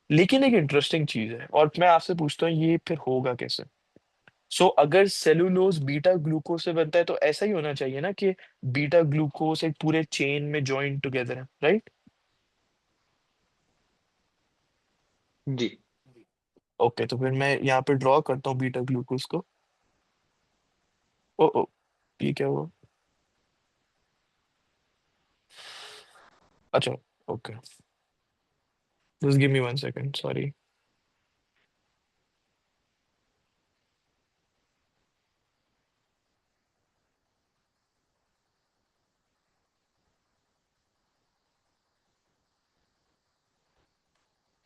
लेकिन एक इंटरेस्टिंग चीज है, और मैं आपसे पूछता हूँ ये फिर होगा कैसे। अगर सेलुलोज बीटा ग्लूकोज से बनता है तो ऐसा ही होना चाहिए ना कि बीटा ग्लूकोज एक पूरे चेन में ज्वाइन टुगेदर है, राइट? जी। ओके, तो फिर मैं यहाँ पे ड्रॉ करता हूँ बीटा ग्लूकोज को। ओ ओ, ये क्या हुआ? अच्छा, okay, just give me 1 second, sorry.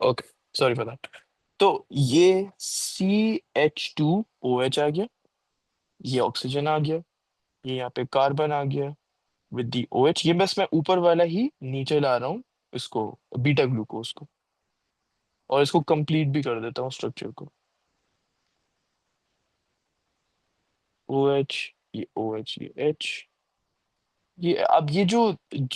Okay, sorry for that. तो ये CH2OH आ गया, ये ऑक्सीजन आ गया, ये यहाँ पे कार्बन आ गया विद दी OH। ये बस मैं ऊपर वाला ही नीचे ला रहा हूँ, इसको, बीटा ग्लूकोज को। और इसको कंप्लीट भी कर देता हूँ स्ट्रक्चर को। OH, ये OH, ये H। ये अब ये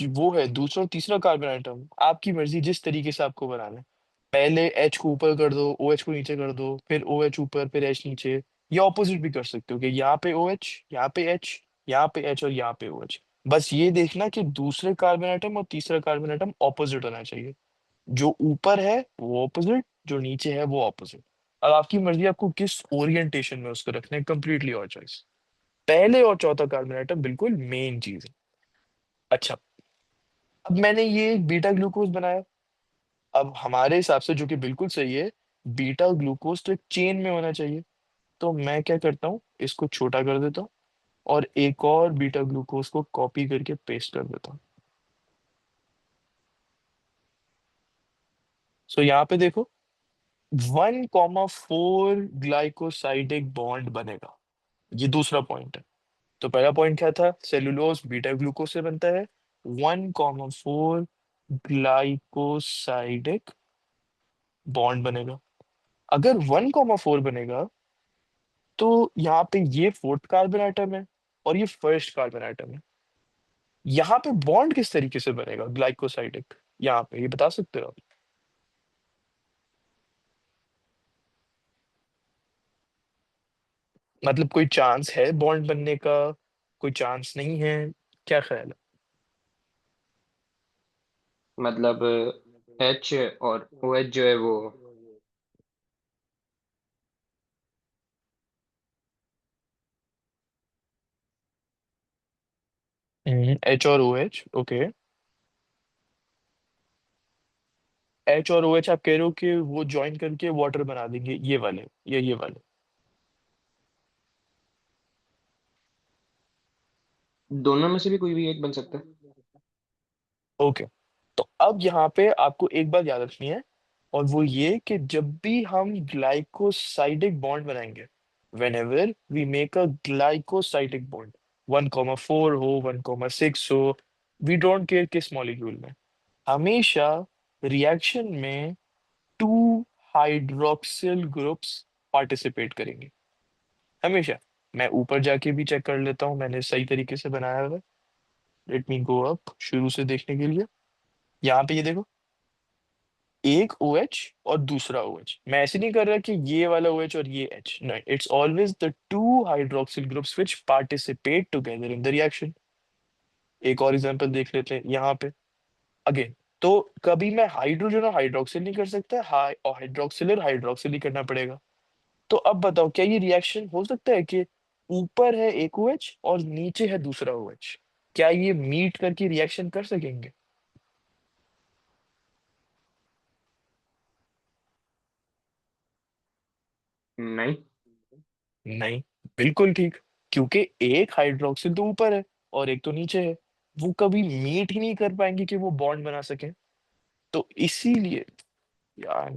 वो है दूसरा और तीसरा कार्बन आइटम, आपकी मर्जी जिस तरीके से आपको बनाना है। पहले H को ऊपर कर दो, OH को नीचे कर दो, फिर OH ऊपर, फिर H नीचे। या ऑपोजिट भी कर सकते हो कि यहाँ पे OH, यहाँ पे H, यहाँ पे H और यहाँ पे OH। बस ये देखना कि दूसरे कार्बन आइटम और तीसरा कार्बन आइटम ऑपोजिट होना चाहिए। जो ऊपर है वो ऑपोजिट, जो नीचे है वो ऑपोजिट। अब आपकी मर्जी, आपको किस ओरिएंटेशन में उसको रखना है, कंप्लीटली और चॉइस। पहले और चौथा कार्बन आइटम बिल्कुल मेन चीज है। अच्छा, अब मैंने ये एक बीटा ग्लूकोज बनाया। अब हमारे हिसाब से जो कि बिल्कुल सही है, बीटा ग्लूकोज तो एक चेन में होना चाहिए। तो मैं क्या करता हूँ, इसको छोटा कर देता हूँ और एक और बीटा ग्लूकोज को कॉपी करके पेस्ट कर देता हूँ। यहाँ पे देखो, 1,4 ग्लाइकोसाइडिक बॉन्ड बनेगा। ये दूसरा पॉइंट है। तो पहला पॉइंट क्या था, सेलुलोज बीटा ग्लूकोज से बनता है। 1,4 ग्लाइकोसाइडिक बॉन्ड बनेगा। अगर 1,4 बनेगा तो यहाँ पे ये फोर्थ कार्बन आइटम है और ये फर्स्ट कार्बन आइटम है। यहाँ पे बॉन्ड किस तरीके से बनेगा ग्लाइकोसाइडिक, यहाँ पे ये बता सकते हो आप? मतलब कोई चांस है बॉन्ड बनने का, कोई चांस नहीं है, क्या ख्याल मतलब एच और ओ एच जो है वो, है? एच और ओ एच, ओके। एच और ओ एच आप कह रहे हो कि वो ज्वाइन करके वाटर बना देंगे, ये वाले या ये वाले? दोनों में से भी कोई भी एक बन सकता है। ओके। तो अब यहाँ पे आपको एक बात याद रखनी है, और वो ये कि जब भी हम ग्लाइकोसाइडिक बॉन्ड बनाएंगे, whenever we make a glycosidic bond, 1,4 हो 1,6 हो, वी डोंट केयर किस मॉलिक्यूल में, हमेशा रिएक्शन में टू हाइड्रोक्सिल ग्रुप्स पार्टिसिपेट करेंगे, हमेशा। मैं ऊपर जाके भी चेक कर लेता हूँ मैंने सही तरीके से बनाया हुआ है। लेट मी गो अप शुरू से देखने के लिए। यहाँ पे ये देखो, एक ओ एच और दूसरा ओ एच, मैं ऐसे नहीं कर रहा कि ये वाला ओ एच और ये एच, नहीं, it's always the two hydroxyl groups which participate together in the reaction. एक और एग्जांपल देख लेते हैं यहाँ पे अगेन। तो कभी मैं हाइड्रोजन और हाइड्रोक्सिल नहीं कर सकता, हाई और हाइड्रोक्सिल और हाइड्रोक्सिल ही करना पड़ेगा। तो अब बताओ, क्या ये रिएक्शन हो सकता है कि ऊपर है एक ओ एच और नीचे है दूसरा ओ एच, क्या ये मीट करके रिएक्शन कर सकेंगे? नहीं। नहीं, बिल्कुल ठीक। क्योंकि एक हाइड्रोक्सिल तो ऊपर है और एक तो नीचे है, वो कभी मीट ही नहीं कर पाएंगे कि वो बॉन्ड बना सके। तो इसीलिए यार,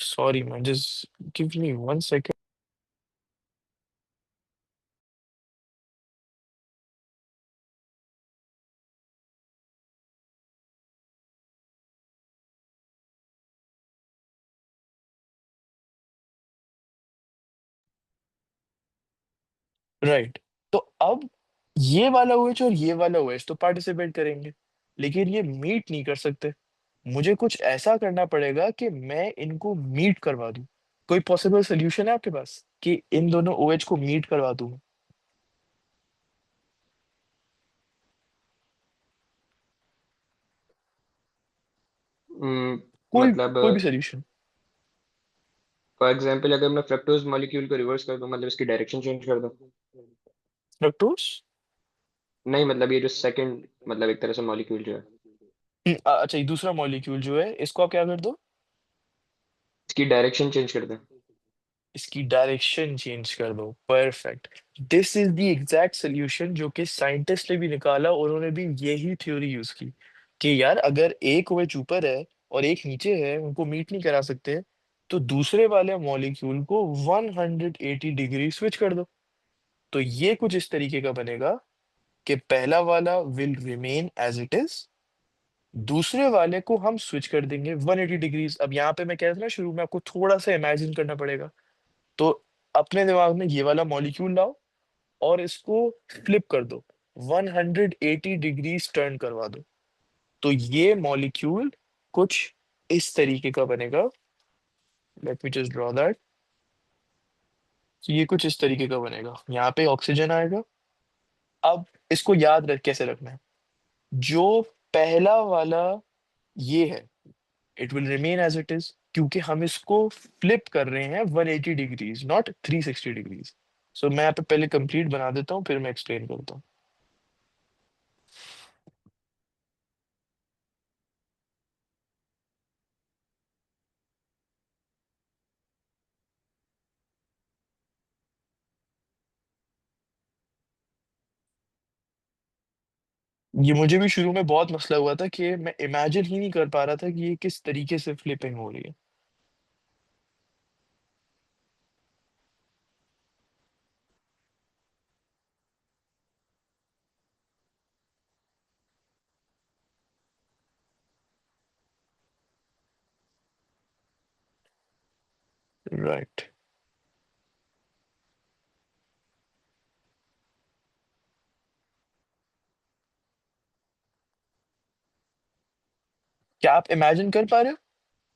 sorry man, just give me 1 second. Right. तो अब ये वाला ओएच और ये वाला ओएच तो पार्टिसिपेट करेंगे, लेकिन ये मीट नहीं कर सकते। मुझे कुछ ऐसा करना पड़ेगा कि मैं इनको मीट करवा दूं। कोई पॉसिबल सोल्यूशन है आपके पास कि इन दोनों ओएच को मीट करवा दूं? कोई मतलब कोई भी सोल्यूशन? फॉर एग्जांपल अगर मैं फ्रक्टोज मॉलिक्यूल को रिवर्स कर दूं, मतलब इसकी डायरेक्शन चेंज कर दूं। फ्रक्टोज? नहीं, मतलब ये जो सेकंड, मतलब एक तरह से मॉलिक्यूल जो है, अच्छा, ये दूसरा मॉलिक्यूल जो है इसको आप क्या कर दो? इसकी डायरेक्शन चेंज कर दें। इसकी डायरेक्शन चेंज कर दो, perfect. This is the exact solution जो कि साइंटिस्ट ने भी निकाला, और उन्होंने भी यही थ्योरी यूज की कि यार अगर एक वेज ऊपर है और एक नीचे है, उनको मीट नहीं करा सकते, तो दूसरे वाले मॉलिक्यूल को 180 डिग्री स्विच कर दो। तो ये कुछ इस तरीके का बनेगा कि पहला वाला will remain as it is, दूसरे वाले को हम स्विच कर देंगे 180 डिग्रीज। अब यहाँ पे मैं कह रहा था ना शुरू में, आपको थोड़ा सा इमेजिन करना पड़ेगा। तो अपने दिमाग में ये वाला मॉलिक्यूल लाओ और इसको फ्लिप कर दो, 180 डिग्रीज टर्न करवा दो। तो ये मॉलिक्यूल कुछ इस तरीके का बनेगा। Let me just draw that. ये कुछ इस तरीके का बनेगा, यहाँ पे ऑक्सीजन आएगा। अब इसको याद रख कैसे रखना है, जो पहला वाला ये है, it will remain as it is, क्योंकि हम इसको फ्लिप कर रहे हैं 180 डिग्रीज, नॉट 360 डिग्रीज। सो मैं यहाँ पे पहले कंप्लीट बना देता हूँ, फिर मैं एक्सप्लेन करता हूँ। ये मुझे भी शुरू में बहुत मसला हुआ था कि मैं इमेजिन ही नहीं कर पा रहा था कि ये किस तरीके से फ्लिपिंग हो रही है। राइट। क्या आप इमेजिन कर पा रहे हो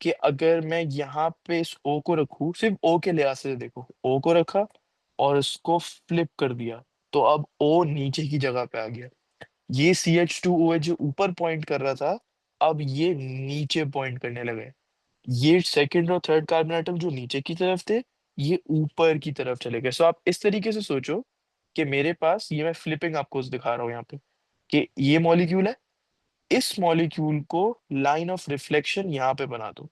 कि अगर मैं यहाँ पे इस ओ को रखूं, सिर्फ ओ के लिहाज से देखो, ओ को रखा और इसको फ्लिप कर दिया, तो अब ओ नीचे की जगह पे आ गया। ये CH2OH जो ऊपर पॉइंट कर रहा था, अब ये नीचे पॉइंट करने लगा है। ये सेकंड और थर्ड कार्बन एटम जो नीचे की तरफ थे, ये ऊपर की तरफ चले गए। सो आप इस तरीके से सोचो कि मेरे पास ये, मैं फ्लिपिंग आपको दिखा रहा हूँ यहाँ पे, कि ये मॉलिक्यूल है, इस मॉलिक्यूल को लाइन ऑफ रिफ्लेक्शन यहाँ पे बना दो।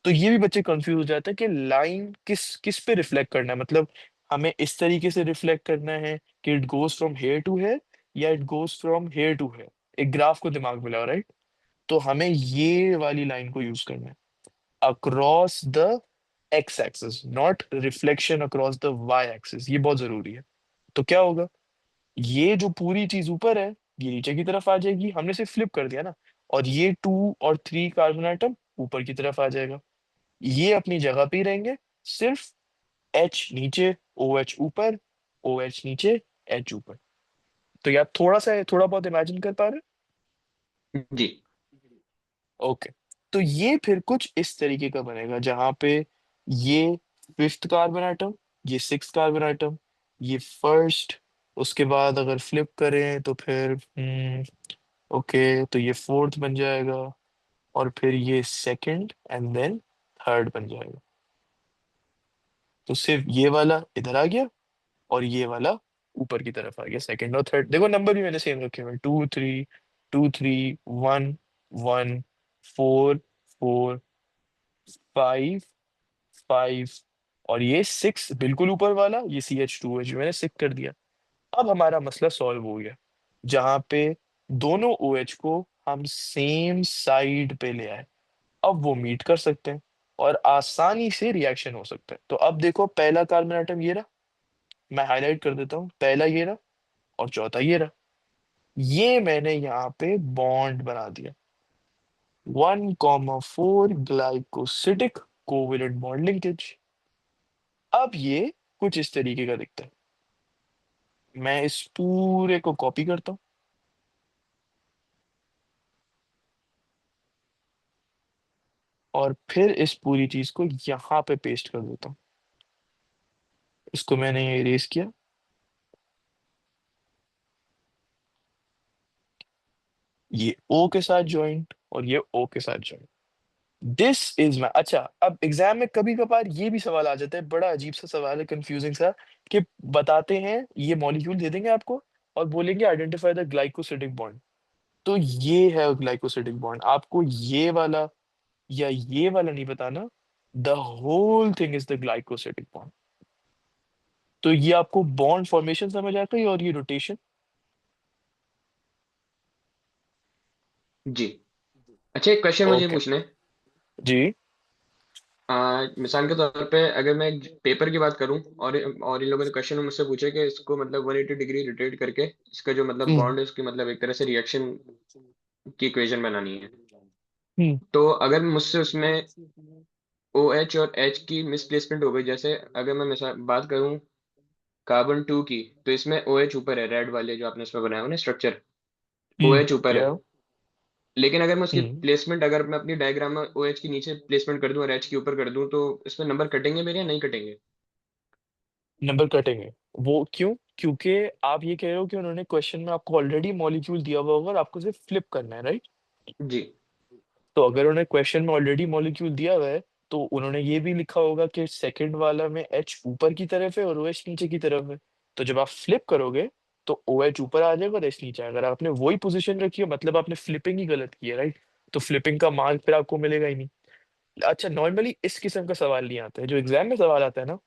तो ये भी बच्चे कंफ्यूज हो जाते हैं कि लाइन किस किस पे रिफ्लेक्ट करना है, मतलब हमें इस तरीके से रिफ्लेक्ट करना है कि it goes from here to here, या it goes from here to here. एक ग्राफ को दिमाग में लाओ, राइट? तो हमें ये वाली लाइन को यूज करना है, across the X axis, not reflection across the Y axis. ये बहुत जरूरी है। तो क्या होगा, ये जो पूरी चीज ऊपर है, ये नीचे की तरफ आ जाएगी, हमने सिर्फ फ्लिप कर दिया ना। और ये 2 और 3 कार्बन आइटम ऊपर की तरफ आ जाएगा। ये अपनी जगह पे ही रहेंगे, सिर्फ एच नीचे, ओ एच ऊपर, ओ एच नीचे, एच ऊपर। तो यार थोड़ा बहुत इमेजिन कर पा रहे जी। हो? ओके। तो ये फिर कुछ इस तरीके का बनेगा, जहां पे ये फिफ्थ कार्बन आइटम, ये सिक्स कार्बन आइटम, ये फर्स्ट, उसके बाद अगर फ्लिप करें तो फिर ओके, तो ये फोर्थ बन जाएगा, और फिर ये सेकंड एंड देन थर्ड बन जाएगा। तो सिर्फ ये वाला इधर आ गया, और ये वाला ऊपर की तरफ आ गया, सेकंड और थर्ड। देखो नंबर भी मैंने सेम रखे हुए, 2 3, 2 3, 1 1, 4 4, 5 5, और ये सिक्स बिल्कुल ऊपर वाला, ये CH2 जो मैंने सिक कर दिया। अब हमारा मसला सॉल्व हो गया, जहां पे दोनों OH को हम सेम साइड पे ले आए। अब वो मीट कर सकते हैं, और आसानी से रिएक्शन हो सकता है। तो अब देखो, पहला कार्बन आइटम ये रहा, मैं हाईलाइट कर देता हूँ, पहला ये रहा, और चौथा ये रहा। ये मैंने यहाँ पे बॉन्ड बना दिया, 1,4 ग्लाइकोसिडिक कोवेलेंट बॉन्ड लिंकेज। अब ये कुछ इस तरीके का दिखता है। मैं इस पूरे को कॉपी करता हूँ, और फिर इस पूरी चीज को यहाँ पे पेस्ट कर देता हूँ। इसको मैंने इरेज किया। ये O के साथ ज्वाइंट, और ये O के साथ ज्वाइंट। दिस इज माई, अच्छा, अब एग्जाम में कभी कभार ये भी सवाल आ जाता है, बड़ा अजीब सा सवाल है, कंफ्यूजिंग सा, कि बताते हैं ये मॉलिक्यूल दे देंगे आपको, और बोलेंगे आइडेंटिफाई द ग्लाइकोसिडिक बॉन्ड। तो ये है ग्लाइकोसिडिक बॉन्ड, आपको ये वाला या ये वाला नहीं बताना, the whole thing is the glycosidic bond. तो ये आपको बॉन्ड फॉर्मेशन समझ आता है, और ये रोटेशन। जी। अच्छा, एक क्वेश्चन मुझे ओके। पूछना है। जी। मिसाल के तौर पे अगर मैं पेपर की बात करूं, और इन लोगों ने क्वेश्चन में मुझसे पूछे कि इसको मतलब 180 डिग्री रोटेट करके इसका जो मतलब हम्म बॉन्ड है उसकी मतलब एक तरह से रिएक्शन की इक्वेशन बनानी है। हम्म तो अगर मुझसे उसमें ओ एच और एच की मिसप्लेसमेंट हो गई, जैसे अगर मैं मिसाल बात करूं कार्बन 2 की, तो इसमें ओ एच ऊपर है, रेड वाले जो आपने इसमें बनाया हो ना स्ट्रक्चर, ओ एच ऊपर है। या लेकिन अगर मैं उसकी हम्म प्लेसमेंट, अगर मैं अपनी डायग्राम में ओ एच की नीचे प्लेसमेंट कर दूं और एच के ऊपर कर दूं, तो इसमें नंबर कटेंगे मेरे या नहीं कटेंगे? नंबर कटेंगे। वो क्यों? क्योंकि आप ये कह रहे हो कि उन्होंने क्वेश्चन में आपको ऑलरेडी मॉलिक्यूल दिया हुआ होगा, और आपको सिर्फ फ्लिप करना है, राइट? जी। तो अगर उन्होंने क्वेश्चन में ऑलरेडी मॉलिक्यूल दिया हुआ है, तो उन्होंने ये भी लिखा होगा कि सेकंड वाला में एच ऊपर की तरफ है और ओ एच नीचे की तरफ है। तो जब आप फ्लिप करोगे, तो ओ एच ऊपर आ जाएगा और एच नीचे आएगा। अगर आपने वही पोजीशन रखी है, मतलब आपने फ्लिपिंग ही गलत की है, राइट? तो फ्लिपिंग का मार्क फिर आपको मिलेगा ही नहीं। अच्छा, नॉर्मली इस किस्म का सवाल नहीं आता है, जो एग्जाम में सवाल आता है ना,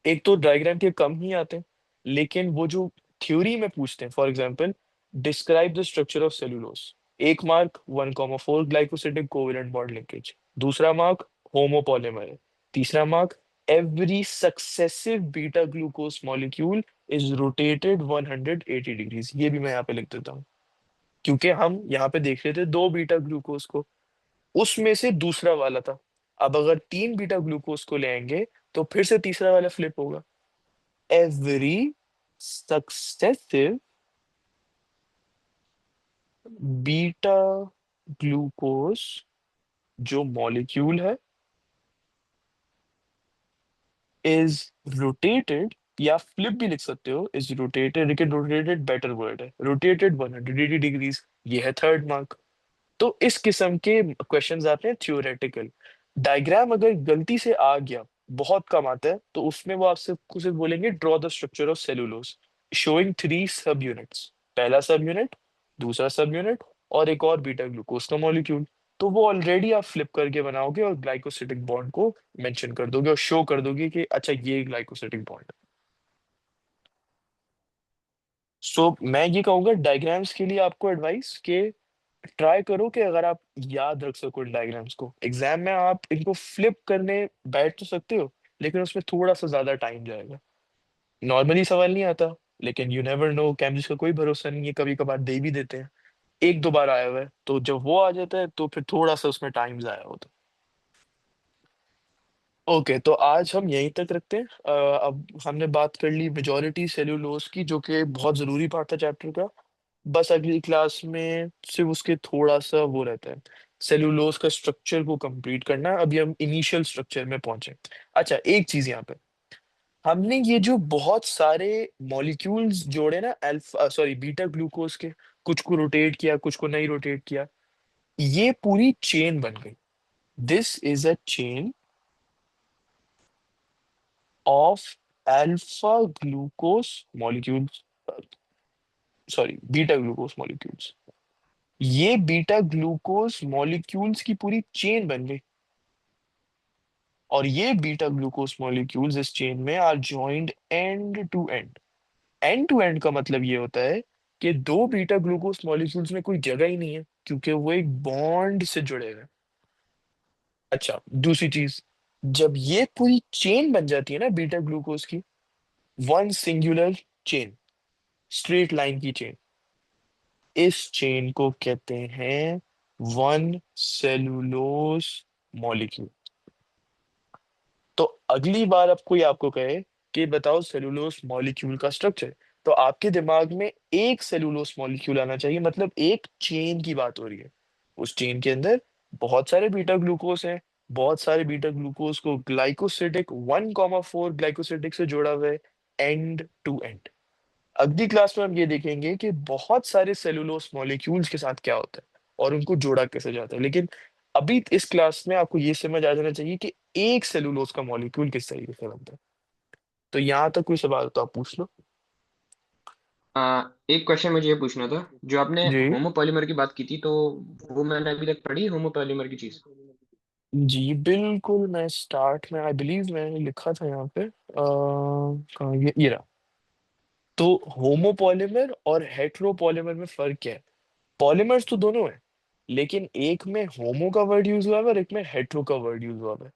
एक तो डायग्राम के कम ही आते हैं, लेकिन वो जो थ्योरी में पूछते हैं, for example, describe the structure of cellulose, एक mark 1,4 glycosidic covalent bond linkage, दूसरा मार्क होमोपॉलीमर है, तीसरा mark every successive beta glucose molecule is rotated 180 degrees. ये भी मैं यहाँ पे लिख देता हूँ, क्योंकि हम यहाँ पे देख रहे थे 2 बीटा ग्लूकोज को, उसमें से दूसरा वाला था। अब अगर 3 बीटा ग्लूकोज को ले आएंगे, तो फिर से तीसरा वाला फ्लिप होगा। every successive beta ग्लूकोज जो मॉलिक्यूल है इज रोटेटेड, या फ्लिप भी लिख सकते हो, इज रोटेटेड, लेकिन रोटेटेड बेटर वर्ड है, रोटेटेड 180 डिग्रीज, ये है थर्ड मार्क। तो इस किस्म के क्वेश्चंस आते हैं थ्योरेटिकल। डायग्राम अगर गलती से आ गया, बहुत कम आता है, तो उसमें वो आपसे कुछ सिर्फ बोलेंगे draw the structure of cellulose showing 3 सब यूनिट्स, पहला सब यूनिट, दूसरा सब यूनिट, और एक और बीटा ग्लूकोज का मॉलिक्यूल। तो वो ऑलरेडी आप फ्लिप करके बनाओगे और ग्लाइकोसिटिक बॉन्ड को मेंशन कर दोगे और शो कर दोगे कि अच्छा ये ग्लाइकोसिटिक बॉन्ड। सो मैं ये कहूंगा डायग्राम्स के लिए आपको एडवाइस के ट्राई करो कि अगर आप याद रख सको इन डायग्राम्स को, एग्जाम में आप इनको फ्लिप करने बैठ तो सकते हो, लेकिन उसमें थोड़ा सा ज्यादा टाइम जाएगा। नॉर्मली सवाल नहीं आता, लेकिन यू नेवर नो, कैमरिस्ट का कोई भरोसा नहीं है, कभी कभार दे भी देते हैं। एक दो बार आया हुआ है, तो जब वो आ जाता है तो फिर थोड़ा सा उसमें टाइम जाया होता है। ओके, तो आज हम यहीं तक रखते हैं। अब हमने बात कर ली मेजोरिटी सेल्यूलोज की, जो कि बहुत जरूरी पार्ट था चैप्टर का। बस अगली क्लास में सिर्फ उसके थोड़ा सा वो रहता है, सेल्यूलोज का स्ट्रक्चर को कंप्लीट करना है। अभी हम इनिशियल स्ट्रक्चर में पहुंचे। अच्छा, एक चीज यहाँ पे, हमने ये जो बहुत सारे मॉलिक्यूल्स जोड़े ना, अल्फा सॉरी बीटा ग्लूकोज के, कुछ को रोटेट किया, कुछ को नहीं रोटेट किया, ये पूरी चेन बन गई। This is a chain of alpha glucose molecules, sorry beta glucose molecules. ये बीटा ग्लूकोज मॉलिक्यूल्स की पूरी चेन बन गई, और ये बीटा ग्लूकोज मॉलिक्यूल्स इस चेन में are joined end to end. End to end का मतलब ये होता है कि दो बीटा ग्लूकोज मॉलिक्यूल्स में कोई जगह ही नहीं है, क्योंकि वो एक बॉन्ड से जुड़े हुए हैं। अच्छा, दूसरी चीज, जब ये पूरी चेन बन जाती है ना बीटा ग्लूकोज की, one singular chain, straight line की चेन, इस चेन को कहते हैं वन सेलुलोज मॉलिक्यूल। तो अगली बार अब कोई आपको कहे कि बताओ सेलुलोज मॉलिक्यूल का स्ट्रक्चर, तो आपके दिमाग में एक सेलुलोज मॉलिक्यूल आना चाहिए, मतलब एक चेन की बात हो रही है। उस चेन के अंदर बहुत सारे बीटा ग्लूकोज हैं, बहुत सारे बीटा ग्लूकोज को ग्लाइकोसिडिक 1,4 ग्लाइकोसिडिक से जोड़ा हुआ है, एंड टू एंड। अगली क्लास में हम ये देखेंगे कि बहुत सारे सेलुलोज मॉलिक्यूल्स के साथ क्या होता है और उनको जोड़ा कैसे जाता है। लेकिन अभी इस क्लास में आपको ये समझ आ जाना चाहिए कि एक सेलुलोज का मॉलिक्यूल किस तरीके से बनता है। तो यहाँ तक कोई सवाल हो तो आप पूछ लो। एक क्वेश्चन मुझे ये पूछना था, जो आपने जी। होमोपॉलीमर की बात की थी, तो वो मैंने अभी तक पढ़ी होमोपॉलीमर की चीज। जी बिल्कुल, मैं स्टार्ट में आई बिलीव मैंने लिखा था यहाँ पे, कहाँ ये रहा। तो होमोपॉलीमर और हेट्रोपॉलीमर में फर्क क्या है? पॉलीमर्स तो दोनों है, लेकिन एक में होमो का वर्ड यूज हुआ है और एक में हेट्रो का वर्ड यूज हुआ है।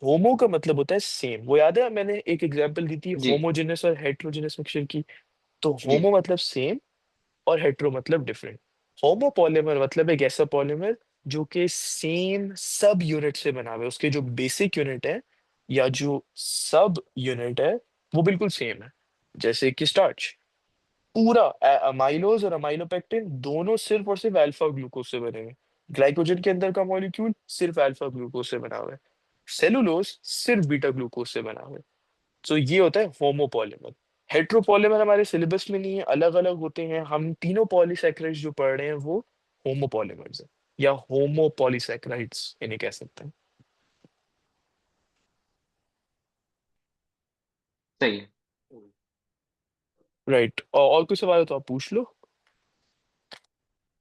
होमो का मतलब होता है सेम, वो याद है मैंने एक एग्जांपल दी थी जी। होमोजेनस और हेट्रोजेनस मिक्सचर की। तो जी। होमो मतलब सेम और हेट्रो मतलब डिफरेंट। होमो पॉलीमर मतलब एक ऐसा पॉलीमर जो कि सेम सब यूनिट से बना हुआ है, उसके जो बेसिक यूनिट है या जो सब यूनिट है वो बिल्कुल सेम है। जैसे कि स्टार्च, पूरा अमाइलोज और अमाइलोपेक्टिन दोनों सिर्फ और सिर्फ अल्फा ग्लूकोज से बने हुए हैं। ग्लाइकोजन के अंदर का मॉलिक्यूल सिर्फ अल्फा ग्लूकोज से बना हुआ है। सेलुलोज सिर्फ बीटा ग्लूकोज से बना हुआ है। तो ये होता है होमोपॉलीमर। हेट्रोपॉलीमर हमारे सिलेबस में नहीं है, अलग अलग होते हैं। हम तीनों पॉलीसैकेराइड्स जो पढ़ रहे हैं वो होमोपॉलीमर्स है, या होमोपॉलीसैकेराइड्स इन्हें कह सकते हैं। सही है। राइट, और कोई सवाल हो तो आप पूछ लो।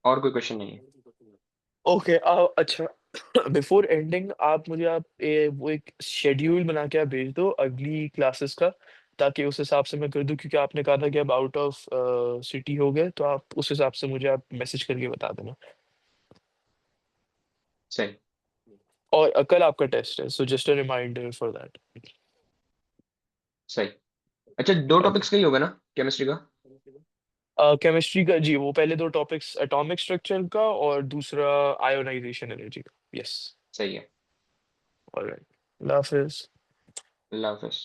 और कोई क्वेश्चन नहीं है। ओके, अच्छा, बिफोर एंडिंग आप मुझे वो एक शेड्यूल बना के आप भेज दो अगली क्लासेस का, ताकि उस हिसाब से मैं कर दूं, क्योंकि आपने कहा था कि आप आउट ऑफ सिटी हो गए, तो आप उस हिसाब से मुझे आप मैसेज करके बता देना। सही। और कल आपका टेस्ट है, so just a reminder for that. सही। अच्छा, दो ओके, टॉपिक्स का ही होगा ना, केमिस्ट्री का? केमिस्ट्री का जी, वो पहले दो टॉपिक्स एटॉमिक स्ट्रक्चर का और दूसरा आयोनाइजेशन एनर्जी का। यस। सही है। ऑलराइट, अल्लाह हाफिज। अल्लाह हाफिज।